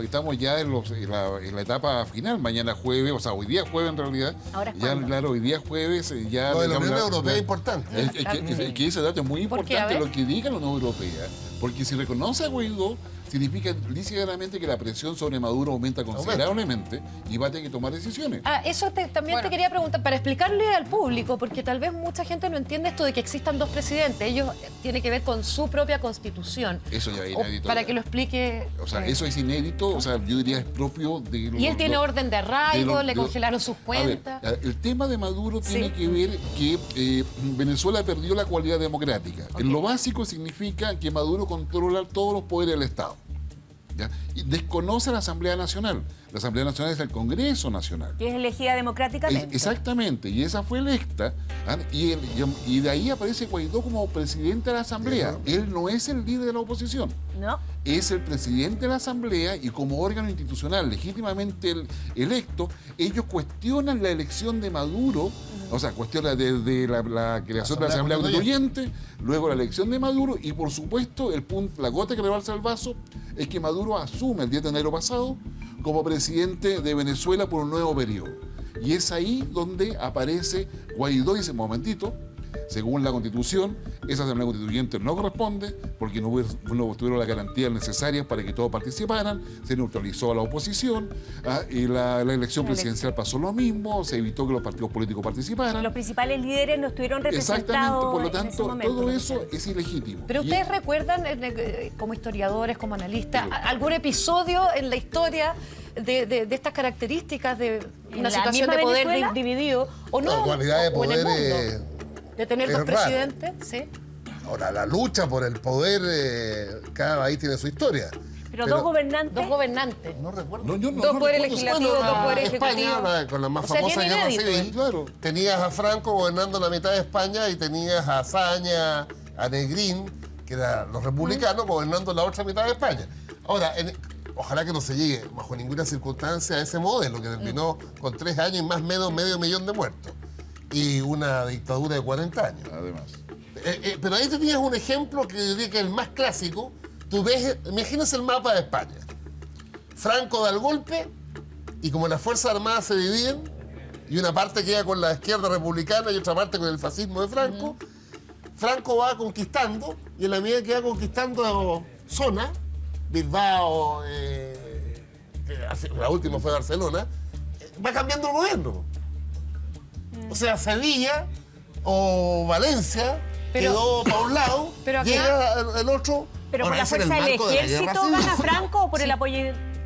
estamos ya en la etapa final, mañana jueves, o sea, hoy día jueves en realidad. ¿Ahora es ya, cuándo? claro, hoy día jueves ya... Lo de la digamos, Unión Europea es importante. Es que ese dato es muy ¿Por qué? A importante, ver. lo que diga la Unión Europea, porque si reconoce a Guaidó, significa lícitamente que la presión sobre Maduro aumenta considerablemente y va a tener que tomar decisiones. Ah, eso también te quería preguntar, para explicarle al público, porque tal vez mucha gente no entiende esto de que existan dos presidentes. Ellos tiene que ver con su propia constitución. Eso ya es O inédito. para ya. que lo explique. O sea, eso es inédito, o sea, yo diría es propio de... Y él tiene orden de arraigo, le de- congelaron sus A cuentas. ver, el tema de Maduro tiene Sí. que ver que Venezuela perdió la cualidad democrática. En lo básico significa que Maduro controla todos los poderes del Estado. ¿Ya? Y desconoce la Asamblea Nacional. La Asamblea Nacional es el Congreso Nacional. Que es elegida democráticamente. Exactamente, y esa fue electa, y de ahí aparece Guaidó como presidente de la Asamblea. Él no es el líder de la oposición, ¿No? es el presidente de la Asamblea y como órgano institucional legítimamente electo, ellos cuestionan la elección de Maduro, o sea, cuestionan desde la creación de la Asamblea Constituyente, luego la elección de Maduro y por supuesto la gota que rebalsa el vaso es que Maduro asume el 10 de enero pasado como presidente de Venezuela por un nuevo periodo. Y es ahí donde aparece Guaidó y dice, momentito, según la Constitución, esa Asamblea Constituyente no corresponde porque no tuvieron las garantías necesarias para que todos participaran, se neutralizó a la oposición, y la elección presidencial pasó lo mismo, se evitó que los partidos políticos participaran. Los principales líderes no estuvieron Exactamente, representados. por lo en ese tanto, momento. todo eso es ilegítimo. Pero Y- ustedes recuerdan, como historiadores, como analistas, algún episodio en la historia de estas características de ¿En una la situación misma de poder Venezuela? dividido? ¿O no? La cualidad de O en el poder mundo. De tener es dos raro. presidentes, sí. Ahora, la lucha por el poder, cada país tiene su historia. Pero dos gobernantes. Dos gobernantes. No recuerdo. No, yo no, Dos no poderes recuerdo- legislativos, dos poderes España, ejecutivos. con la más O sea, famosa tiene guerra inédito. civil, Claro. tenías a Franco gobernando la mitad de España y tenías a Azaña, a Negrín, que eran los republicanos, gobernando la otra mitad de España. Ahora, ojalá que no se llegue bajo ninguna circunstancia a ese modelo que terminó con 3 años y más o menos medio millón de muertos y una dictadura de 40 años. Además. Pero ahí tenías un ejemplo que yo diría que es el más clásico. Tú ves, imagínate el mapa de España. Franco da el golpe y como las Fuerzas Armadas se dividen y una parte queda con la izquierda republicana y otra parte con el fascismo de Franco, Franco va conquistando y en la medida que va conquistando zonas, Bilbao, la última fue Barcelona, va cambiando el gobierno. O sea, Sevilla o Valencia quedó para un lado, pero acá- llega el otro. Pero por Ahora, la ese era fuerza el del marco de la guerra ejército civil. gana Franco o por el apoyo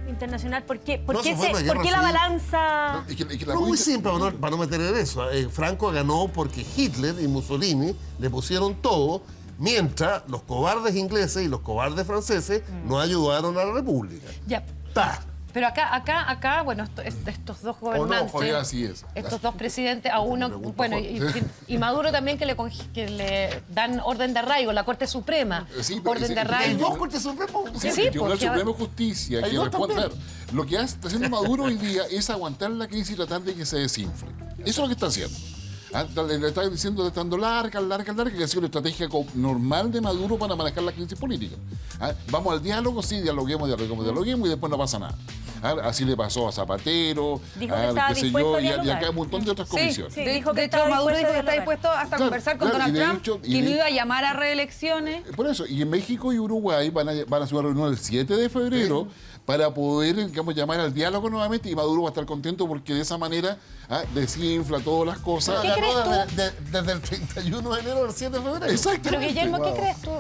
internacional. ¿Por qué, No, eso fue una guerra ¿por qué la civil. balanza? Es que la No, muy política- simple, para no meter en eso. Franco ganó porque Hitler y Mussolini le pusieron todo, mientras los cobardes ingleses y los cobardes franceses no ayudaron a la República. Ya. ¡Ta! Pero acá, bueno, estos dos gobernantes, Jorge, así es. estos dos presidentes, a uno, Me pregunto, bueno, Jorge. y Maduro también que le dan orden de arraigo, la Corte Suprema, Sí, pero orden de Hay arraigo. dos Cortes Supremas. Sí, el Tribunal porque- Supremo de Justicia Hay que dos responde. también. Claro, lo que está haciendo Maduro hoy día es aguantar la crisis y tratar de que se desinfle. Eso es lo que está haciendo. Le está diciendo, estando larga, que ha sido la estrategia normal de Maduro para manejar la crisis política. Vamos al diálogo, sí, dialoguemos y después no pasa nada. Así le pasó a Zapatero, Dijo que estaba dispuesto a y dialogar. acá un montón de otras comisiones. Sí, De, dijo que de hecho, estaba Maduro dijo que está dispuesto dispuesto hasta a Claro, conversar con claro, y Donald de Trump, hecho- y que no de- iba a llamar a reelecciones. Por eso, y en México y Uruguay van a hacer una reunión el 7 de febrero para poder, digamos, llamar al diálogo nuevamente y Maduro va a estar contento porque de esa manera desinfla todas las cosas. ¿Qué crees tú? Desde el 31 de enero al 7 de febrero. Exactamente. Pero Guillermo, ¿qué Wow. crees tú?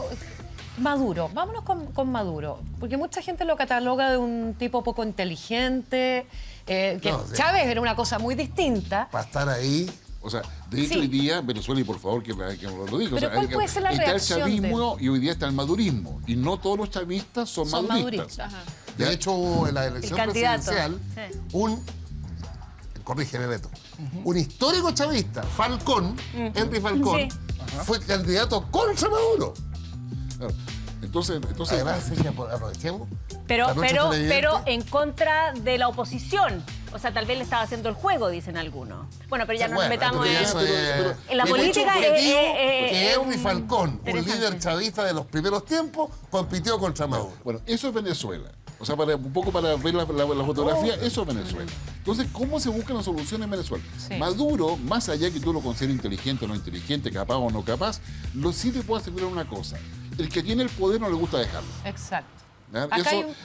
Maduro, vámonos con Maduro, porque mucha gente lo cataloga de un tipo poco inteligente, Chávez era una cosa muy distinta. Para estar ahí... O sea, de hecho hoy día, Venezuela, y por favor que lo diga, pero ¿cuál puede ser la está reacción el chavismo y hoy día está el madurismo. Y no todos los chavistas son maduristas. De hecho, en la elección presidencial, corrígeme Beto, un histórico chavista, Falcón, Henry Falcón, fue candidato contra Maduro. Entonces además, aprovechemos. Pero en contra de la oposición. O sea, tal vez le estaba haciendo el juego, dicen algunos. Bueno, pero ya nos metamos en la política. Que Henry Falcón, un líder chavista de los primeros tiempos, compitió contra Maduro. Bueno, eso es Venezuela. O sea, un poco para ver la fotografía, eso es Venezuela. Entonces, ¿cómo se busca la solución en Venezuela? Sí. Maduro, más allá que tú lo consideres inteligente o no inteligente, capaz o no capaz, sí te puedo asegurar una cosa. El que tiene el poder no le gusta dejarlo. Exacto.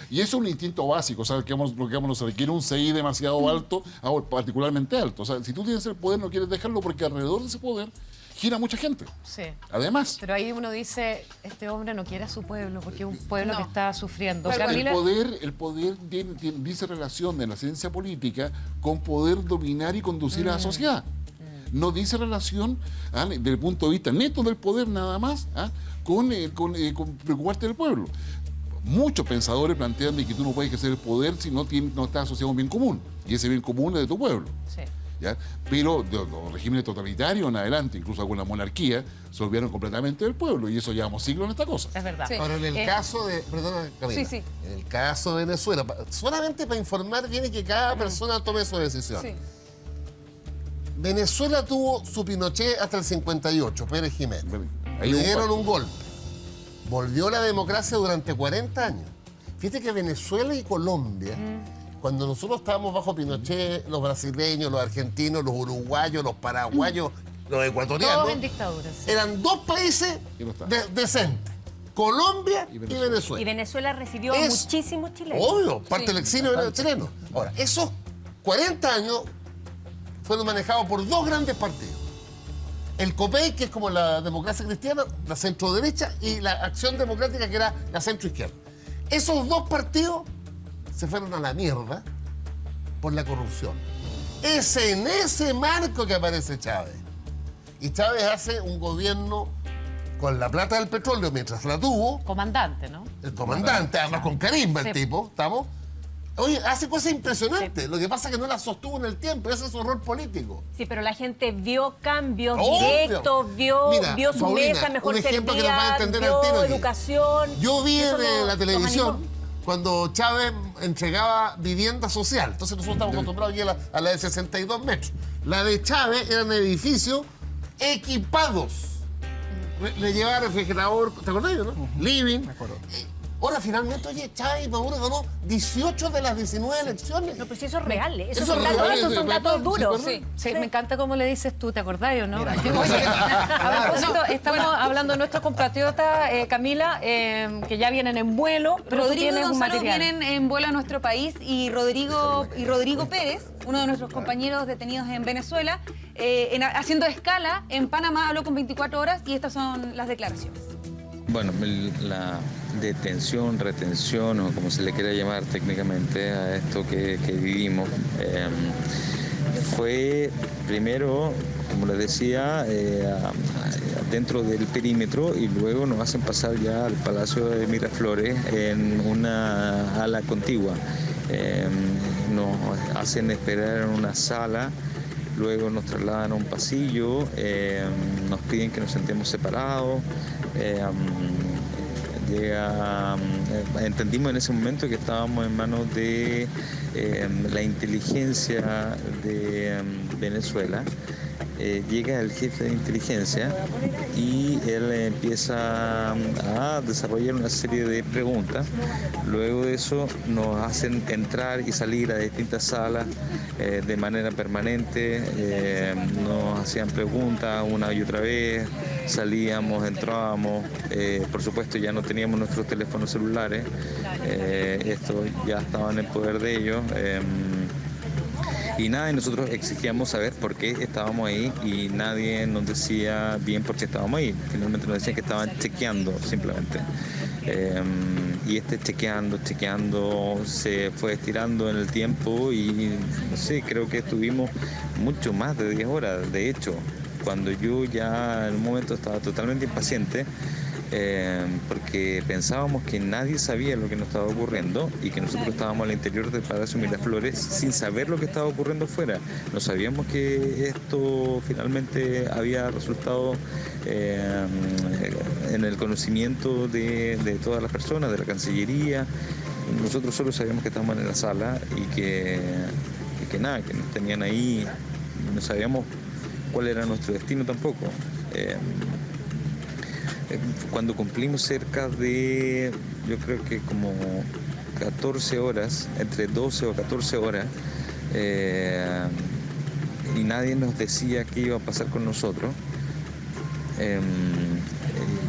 Y eso es un instinto básico, o sea, lo que nos requiere un CI demasiado alto, particularmente alto. O sea, si tú tienes el poder no quieres dejarlo porque alrededor de ese poder gira mucha gente. Sí. Además. Pero ahí uno dice, este hombre no quiere a su pueblo porque es un pueblo que está sufriendo. El poder dice relación de la ciencia política con poder dominar y conducir a la sociedad. No dice relación desde el punto de vista neto del poder nada más con preocuparte del pueblo. Muchos pensadores plantean de que tú no puedes ejercer el poder si no estás asociado a un bien común. Y ese bien común es de tu pueblo. Sí. ¿Ya? Pero de los regímenes totalitarios en adelante, incluso alguna monarquía, se olvidaron completamente del pueblo. Y eso llevamos siglos en esta cosa. Es verdad. Sí. Ahora, en el caso de... Perdona, Camila. Sí. En el caso de Venezuela, solamente para informar viene que cada persona tome su decisión. Sí. Venezuela tuvo su Pinochet hasta el 58, Pérez Jiménez. Le dieron un golpe. Volvió la democracia durante 40 años. Fíjate que Venezuela y Colombia, cuando nosotros estábamos bajo Pinochet, los brasileños, los argentinos, los uruguayos, los paraguayos, los ecuatorianos, todos en dictadura, sí. Eran dos países decentes. Colombia y Venezuela. Y Venezuela recibió a muchísimos chilenos. Obvio, parte del exilio chileno. Ahora, esos 40 años fueron manejados por dos grandes partidos. El COPEI, que es como la democracia cristiana, la centro-derecha, y la Acción Democrática, que era la centro-izquierda. Esos dos partidos se fueron a la mierda por la corrupción. Es en ese marco que aparece Chávez. Y Chávez hace un gobierno con la plata del petróleo mientras la tuvo. Comandante, ¿no? El comandante, además con carisma el tipo, ¿estamos? Oye, hace cosas impresionantes. Sí. Lo que pasa es que no las sostuvo en el tiempo. Ese es su rol político. Sí, pero la gente vio cambios directos, vio su mesa mejor servida, ejemplo que nos va a entender al tiro educación. Yo vi en la televisión cuando Chávez entregaba vivienda social. Entonces nosotros estamos acostumbrados aquí a la de 62 metros. La de Chávez eran edificios equipados. Le llevaba refrigerador, ¿te acordás, no? Living. Me acuerdo. Ahora, finalmente, oye, Chávez y Maduro ganó 18 de las 19 elecciones. No, pero si eso es real. Esos son datos duros. Sí, me encanta cómo le dices tú, ¿te acordás o no? A propósito, estamos hablando de nuestros compatriotas, Camila, que ya vienen en vuelo. Pero Rodrigo y Gonzalo vienen en vuelo a nuestro país y Rodrigo Pérez, uno de nuestros compañeros detenidos en Venezuela, haciendo escala en Panamá, habló con 24 horas y estas son las declaraciones. Bueno, la detención, retención o como se le quiera llamar técnicamente a esto que vivimos, fue primero, como les decía, dentro del perímetro y luego nos hacen pasar ya al Palacio de Miraflores en una ala contigua. Nos hacen esperar en una sala. Luego nos trasladan a un pasillo, nos piden que nos sentemos separados. Entendimos en ese momento que estábamos en manos de la inteligencia de Venezuela. Llega el jefe de inteligencia y él empieza a desarrollar una serie de preguntas. Luego de eso nos hacen entrar y salir a distintas salas de manera permanente. Nos hacían preguntas una y otra vez, salíamos, entrábamos. Por supuesto ya no teníamos nuestros teléfonos celulares, estos ya estaban en poder de ellos. Y nada, y nosotros exigíamos saber por qué estábamos ahí y nadie nos decía bien por qué estábamos ahí. Finalmente nos decían que estaban chequeando simplemente. Y chequeando se fue estirando en el tiempo y no sé, creo que estuvimos mucho más de 10 horas. De hecho, cuando yo ya en un momento estaba totalmente impaciente, porque pensábamos que nadie sabía lo que nos estaba ocurriendo y que nosotros estábamos al interior del Palacio Miraflores sin saber lo que estaba ocurriendo fuera. No sabíamos que esto finalmente había resultado en el conocimiento de todas las personas, de la Cancillería. Nosotros solo sabíamos que estábamos en la sala y que nada, que nos tenían ahí, no sabíamos cuál era nuestro destino tampoco. Cuando cumplimos cerca de, yo creo que como 14 horas, entre 12 o 14 horas, y nadie nos decía qué iba a pasar con nosotros,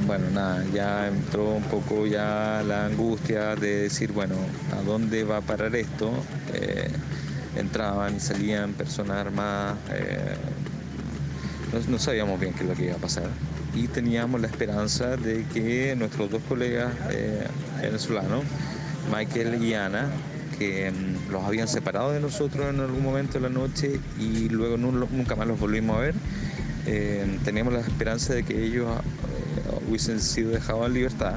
bueno, nada, ya entró un poco ya la angustia de decir, bueno, ¿a dónde va a parar esto? Entraban y salían personas armadas, no sabíamos bien qué es lo que iba a pasar. Y teníamos la esperanza de que nuestros dos colegas venezolanos, Michael y Ana, que los habían separado de nosotros en algún momento de la noche y luego nunca más los volvimos a ver, teníamos la esperanza de que ellos hubiesen sido dejados en libertad,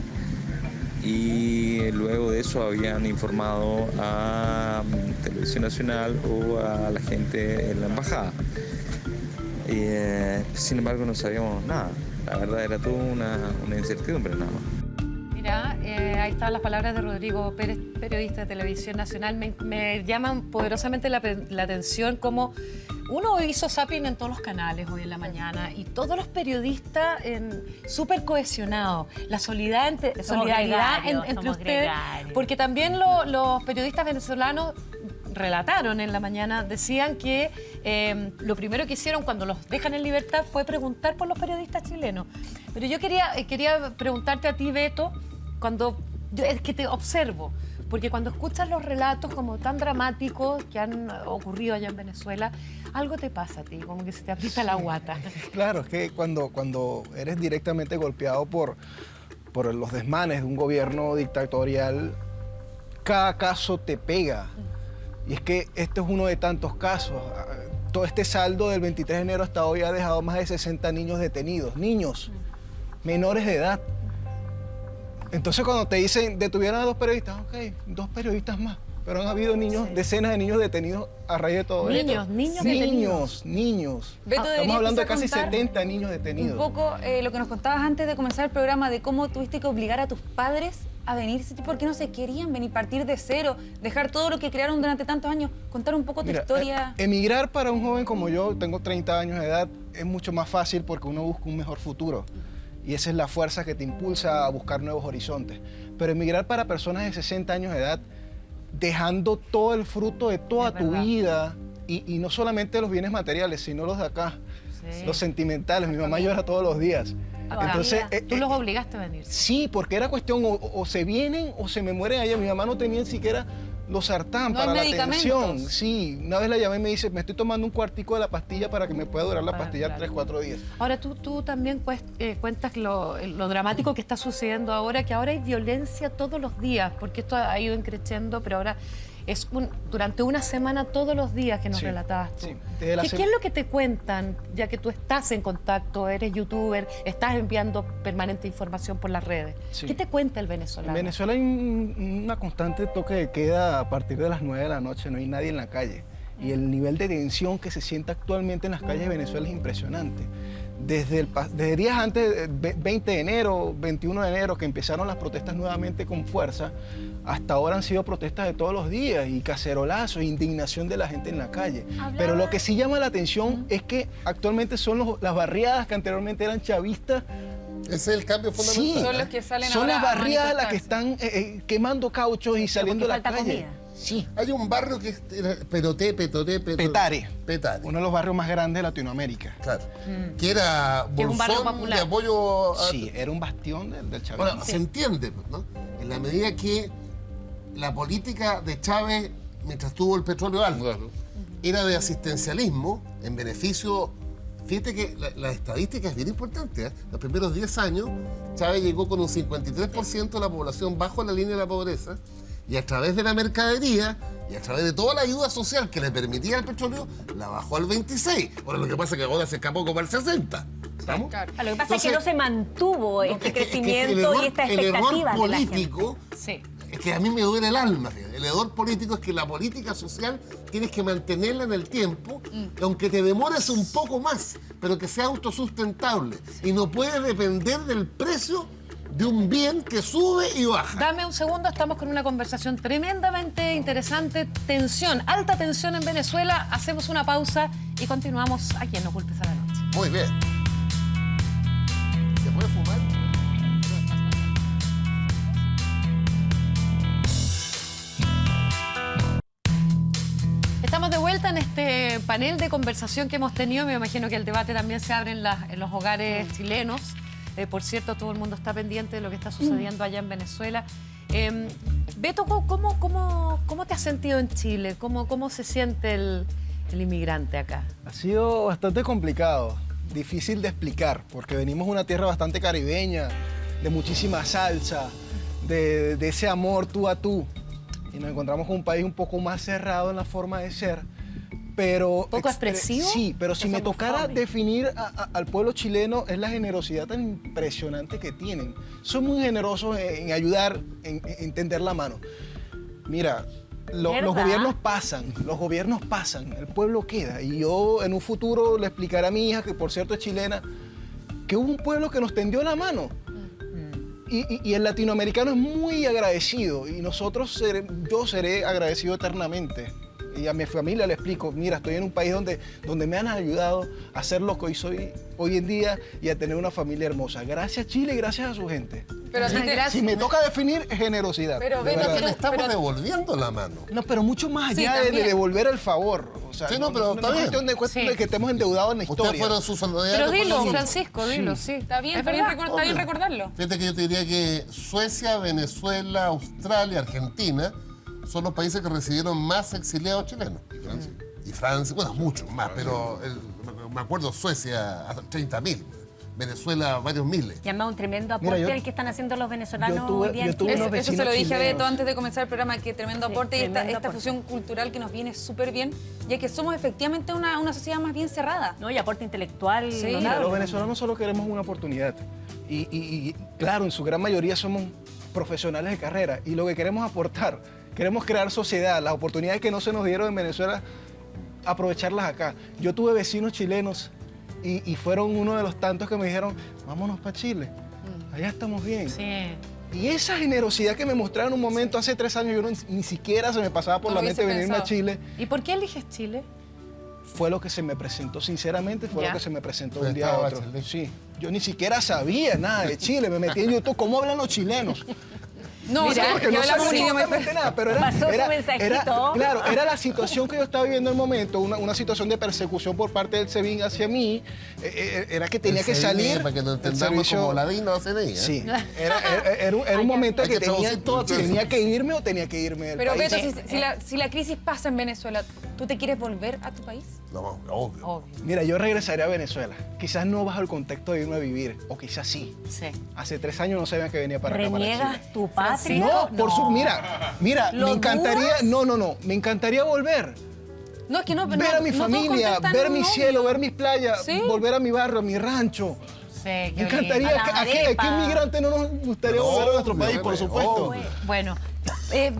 y luego de eso habían informado a Televisión Nacional o a la gente en la embajada. Sin embargo, no sabíamos nada. La verdad era toda una incertidumbre nada más. Mira, ahí están las palabras de Rodrigo Pérez, periodista de Televisión Nacional. Me llaman poderosamente la atención como uno hizo zapping en todos los canales hoy en la mañana y todos los periodistas súper cohesionados. La solidaridad entre ustedes, porque también los periodistas venezolanos relataron en la mañana, decían que lo primero que hicieron cuando los dejan en libertad fue preguntar por los periodistas chilenos. Pero yo quería preguntarte a ti, Beto, es que te observo, porque cuando escuchas los relatos como tan dramáticos que han ocurrido allá en Venezuela, algo te pasa a ti, como que se te aprieta la guata. Claro, es que cuando eres directamente golpeado por los desmanes de un gobierno dictatorial, cada caso te pega. Y es que este es uno de tantos casos. Todo este saldo del 23 de enero hasta hoy ha dejado más de 60 niños detenidos. Niños, menores de edad. Entonces cuando te dicen, detuvieron a 2 periodistas, ok, 2 periodistas más. Pero han habido niños, decenas de niños detenidos a raíz de todo esto. Niños. Beto, estamos hablando de casi 70 niños detenidos. Un poco lo que nos contabas antes de comenzar el programa, de cómo tuviste que obligar a tus padres a venirse, porque no se querían venir, partir de cero, dejar todo lo que crearon durante tantos años. Contar un poco tu historia. Emigrar para un joven como yo, tengo 30 años de edad, es mucho más fácil porque uno busca un mejor futuro. Y esa es la fuerza que te impulsa a buscar nuevos horizontes. Pero emigrar para personas de 60 años de edad, dejando todo el fruto de toda tu vida, y no solamente los bienes materiales, sino los de acá, los sentimentales. Mi mamá llora todos los días. Entonces, ¿tú los obligaste a venir? Sí, porque era cuestión, o se vienen o se me mueren allá. Mi mamá no tenía ni siquiera los sartán para la tensión. Sí, una vez la llamé y me dice, me estoy tomando un cuartico de la pastilla para que me pueda durar la pastilla 3-4 días. Ahora, tú también cuentas lo dramático que está sucediendo ahora, que ahora hay violencia todos los días, porque esto ha ido creciendo, pero ahora es durante una semana todos los días que nos relatabas tú. Sí. ¿Qué es lo que te cuentan, ya que tú estás en contacto, eres youtuber, estás enviando permanente información por las redes? Sí. ¿Qué te cuenta el venezolano? En Venezuela hay una constante toque de queda a partir de las 9 de la noche, no hay nadie en la calle. Y el nivel de tensión que se siente actualmente en las calles de Venezuela es impresionante. Desde días antes, 20 de enero, 21 de enero, que empezaron las protestas nuevamente con fuerza, hasta ahora han sido protestas de todos los días y cacerolazos, indignación de la gente en la calle. Pero lo que sí llama la atención es que actualmente son las barriadas que anteriormente eran chavistas. Ese es el cambio fundamental. Sí, son los que salen son ahora las barriadas las que están quemando cauchos y saliendo de la calle. Comida. Sí. Hay un barrio que es Petare. Uno de los barrios más grandes de Latinoamérica. Claro. Que era bolsón de apoyo. Sí, era un bastión del chavismo. Bueno, se entiende, ¿no? En la medida que la política de Chávez, mientras tuvo el petróleo alto, era de asistencialismo en beneficio. Fíjate que la estadística es bien importante, ¿eh? Los primeros 10 años, Chávez llegó con un 53% de la población bajo la línea de la pobreza, y a través de la mercadería y a través de toda la ayuda social que le permitía el petróleo, la bajó al 26%. Ahora lo que pasa es que ahora se escapó como al 60%. ¿Estamos? Claro. Lo que pasa es que no se mantuvo este crecimiento y esta expectativa el error político, de la gente. Es que a mí me duele el alma. El error político es que la política social tienes que mantenerla en el tiempo, aunque te demores un poco más, pero que sea autosustentable. Y no puede depender del precio de un bien que sube y baja. Dame un segundo, estamos con una conversación tremendamente interesante. Tensión, alta tensión en Venezuela. Hacemos una pausa y continuamos aquí en No Culpes a la Noche. Muy bien. ¿Se puede fumar? Estamos de vuelta en este panel de conversación que hemos tenido. Me imagino que el debate también se abre en los hogares chilenos. Por cierto, todo el mundo está pendiente de lo que está sucediendo allá en Venezuela. Beto, ¿cómo te has sentido en Chile? ¿Cómo se siente el inmigrante acá? Ha sido bastante complicado, difícil de explicar, porque venimos de una tierra bastante caribeña, de muchísima salsa, de ese amor tú a tú. Y nos encontramos con un país un poco más cerrado en la forma de ser, pero... ¿Poco expresivo? Sí, pero si me tocara definir al pueblo chileno, es la generosidad tan impresionante que tienen. Son muy generosos en ayudar, en tender la mano. Mira, los gobiernos pasan, el pueblo queda. Y yo en un futuro le explicaré a mi hija, que por cierto es chilena, que hubo un pueblo que nos tendió la mano. Y el latinoamericano es muy agradecido y yo seré agradecido eternamente. Y a mi familia le explico, mira, estoy en un país donde me han ayudado a ser lo que hoy soy hoy en día y a tener una familia hermosa. Gracias Chile y gracias a su gente. Pero si me toca definir, es generosidad. Pero le estamos devolviendo la mano. No, pero mucho más allá de devolver el favor. O sea, sí, no, pero está bien. Es cuestión de que estemos endeudados en la historia. Ustedes fueron sus solidaridad. Pero dilo, Francisco, dilo, sí. Está bien, está bien recordarlo. Fíjate que yo te diría que Suecia, Venezuela, Australia, Argentina son los países que recibieron más exiliados chilenos. Y Francia, bueno, muchos más, pero me acuerdo Suecia, 30.000. Venezuela, varios miles. Y además un tremendo aporte el que están haciendo los venezolanos hoy día en Chile. Eso se lo dije a Beto antes de comenzar el programa, que tremendo aporte y esta fusión cultural que nos viene súper bien, ya que somos efectivamente una sociedad más bien cerrada. No, y aporte intelectual. Sí. Mira, los venezolanos solo queremos una oportunidad. Y claro, en su gran mayoría somos profesionales de carrera y lo que queremos aportar, queremos crear sociedad, las oportunidades que no se nos dieron en Venezuela, aprovecharlas acá. Yo tuve vecinos chilenos y fueron uno de los tantos que me dijeron, vámonos para Chile, allá estamos bien. Sí. Y esa generosidad que me mostraron en un momento, hace 3 años, yo ni siquiera se me pasaba por la mente venirme a Chile. ¿Y por qué eliges Chile? Fue lo que se me presentó, sinceramente, fue lo que se me presentó de un día a otro. Sí, yo ni siquiera sabía nada de Chile, me metí en YouTube, ¿cómo hablan los chilenos? No, mira, porque no hablamos absolutamente nada, pero era la situación que yo estaba viviendo en el momento, una situación de persecución por parte del SEBIN hacia mí, era que tenía que salir. Para que nos entendamos como la DINA o CNI. Sí, era un momento que tenía que irme o tenía que irme del pero país. Beto, si la crisis pasa en Venezuela, ¿tú te quieres volver a tu país? No, obvio. Mira, yo regresaré a Venezuela. Quizás no bajo el contexto de irme a vivir, o quizás sí. Hace 3 años no sabía que venía para acá. ¿Reniegas tu patria? No, mira, me encantaría, me encantaría volver. No, es que no, ver a mi familia, ver mi cielo, ver mis playas, volver a mi barrio, a mi rancho. Sí, me encantaría. ¿A qué inmigrante no nos gustaría volver a nuestro país, por supuesto? Bueno,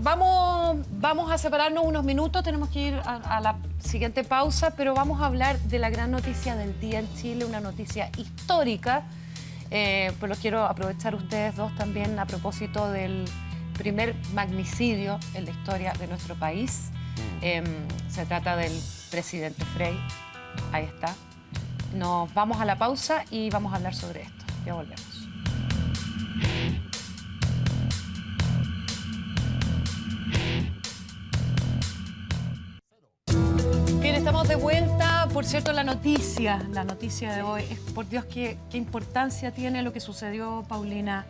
vamos a separarnos unos minutos, tenemos que ir a la siguiente pausa, pero vamos a hablar de la gran noticia del día en Chile, una noticia histórica. Pues los quiero aprovechar ustedes dos también a propósito del primer magnicidio en la historia de nuestro país. Se trata del presidente Frei. Ahí está. Nos vamos a la pausa y vamos a hablar sobre esto. Ya volvemos. Bien, estamos de vuelta. Por cierto, la noticia de hoy es, por Dios, qué importancia tiene lo que sucedió, Paulina.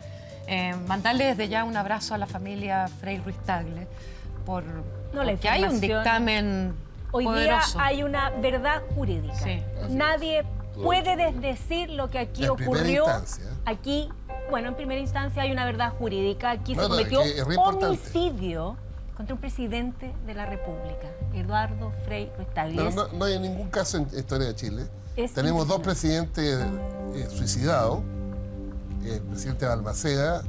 Mandarle desde ya un abrazo a la familia Frei Ruiz Tagle porque hay un dictamen Hoy Poderoso. día hay una verdad jurídica. Sí. Nadie puede desdecir lo que aquí En primera ocurrió. instancia. Aquí, bueno, en primera instancia hay una verdad jurídica. Aquí se No, cometió es que es re importante. homicidio contra un presidente de la República, Eduardo Frei Ruiz-Tagle. No hay ningún caso en historia de Chile. Es Tenemos dos impresionante. presidentes suicidados. El presidente Balmaceda,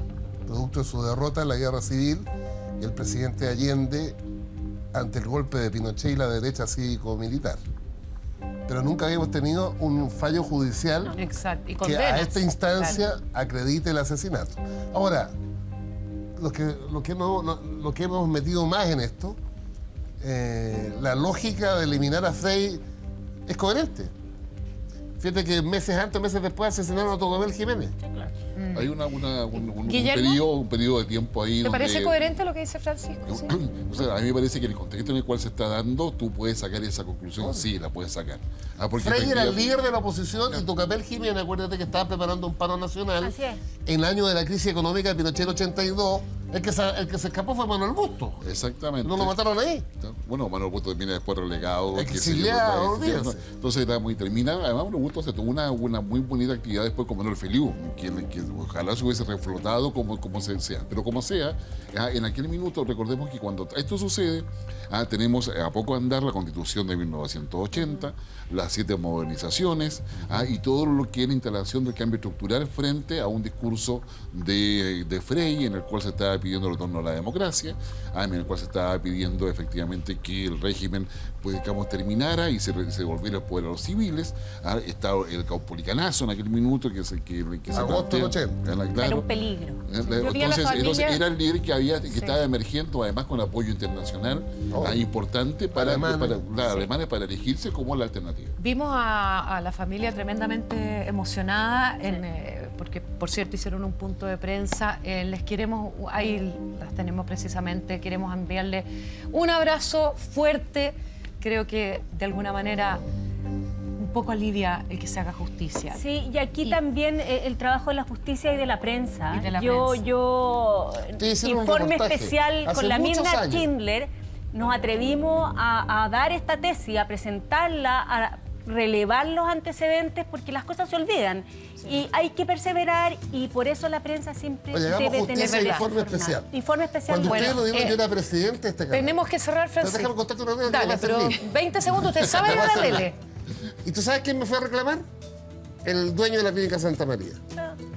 producto de su derrota en la guerra civil, y el presidente Allende ante el golpe de Pinochet y la derecha cívico-militar. Pero nunca habíamos tenido un fallo judicial Exacto. Y que condenas. a esta instancia acredite el asesinato. Ahora, lo que hemos metido más en esto, la lógica de eliminar a Frei es coherente. Fíjate que meses antes, meses después asesinaron a Tocopel Jiménez. Hay un Guillermo, periodo de tiempo ahí. ¿te parece coherente lo que dice Francisco? Sí. O sea, a mí me parece que en el contexto en el cual se está dando, tú puedes sacar esa conclusión. Sí, la puedes sacar. Porque Frei era el efectivamente- líder de la oposición y Tocopel Jiménez, acuérdate que estaba preparando un paro nacional. Así es. En el año de la crisis económica de Pinochet 82, el que se escapó fue Manuel Bustos. Exactamente. No lo mataron ahí. Bueno, Manuel Bustos termina después relegado. Exiliado, olvídense. Entonces era muy terminado. Además, Manuel Bustos se tuvo una muy bonita actividad después con Manuel Feliu, que ojalá se hubiese reflotado como sea. Pero como sea, en aquel minuto, recordemos que cuando esto sucede, tenemos a poco andar la Constitución de 1980, las 7 modernizaciones y todo lo que es la instalación del cambio estructural frente a un discurso de Frei en el cual se estaba pidiendo el retorno a la democracia, en el cual se estaba pidiendo efectivamente que el régimen pues, digamos, terminara y se volviera a poder a los civiles. Estaba el caupolicanazo en aquel minuto que se Agosto del 80. Era un peligro. Entonces era el líder que estaba emergiendo, además con apoyo internacional importante para alemanes para elegirse como la alternativa. Vimos a la familia tremendamente emocionada, porque por cierto hicieron un punto de prensa. Les queremos, ahí las tenemos precisamente, queremos enviarle un abrazo fuerte. Creo que de alguna manera un poco alivia el que se haga justicia. Sí, y aquí también el trabajo de la justicia y de la prensa. Y de la yo informe reportaje. especial Hace con la muchos Mirna años. Kindler, nos atrevimos a dar esta tesis, a presentarla, a relevar los antecedentes, porque las cosas se olvidan. Y hay que perseverar, y por eso la prensa siempre debe tener justicia, informe especial. Informe especial. Cuando Bueno, ustedes lo dieron, yo era presidente de este canal. Tenemos que cerrar, Francisco. Déjame contarte una cosa que Dale, va a pero servir. 20 segundos, ¿usted sabe? Me va a Ahora servir. dele. ¿Y tú sabes quién me fue a reclamar? El dueño de la clínica Santa María.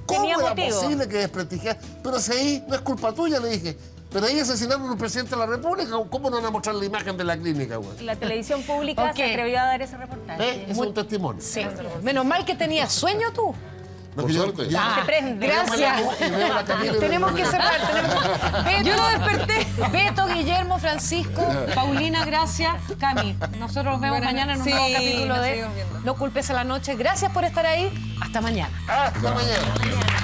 ¿Cómo tenía era motivo. posible que desprestigiara? Pero si ahí no es culpa tuya, le dije. Pero ahí asesinaron a un presidente de la República. ¿Cómo no van a mostrar la imagen de la clínica, güey? La televisión pública Ok. se atrevió a dar ese reportaje. Es un testimonio. Sí. Menos mal que tenías sueño tú. Lo Por que yo- suerte. yo- Se prende. Gracias. Y veo la Camila y Tenemos veo que la- cerrar. Beto, yo lo desperté. Beto, Guillermo, Francisco, Paulina, gracias. Cami, nosotros nos vemos mañana en un nuevo capítulo nos de seguimos viendo. No culpes a la noche. Gracias por estar ahí. Hasta mañana. Hasta mañana.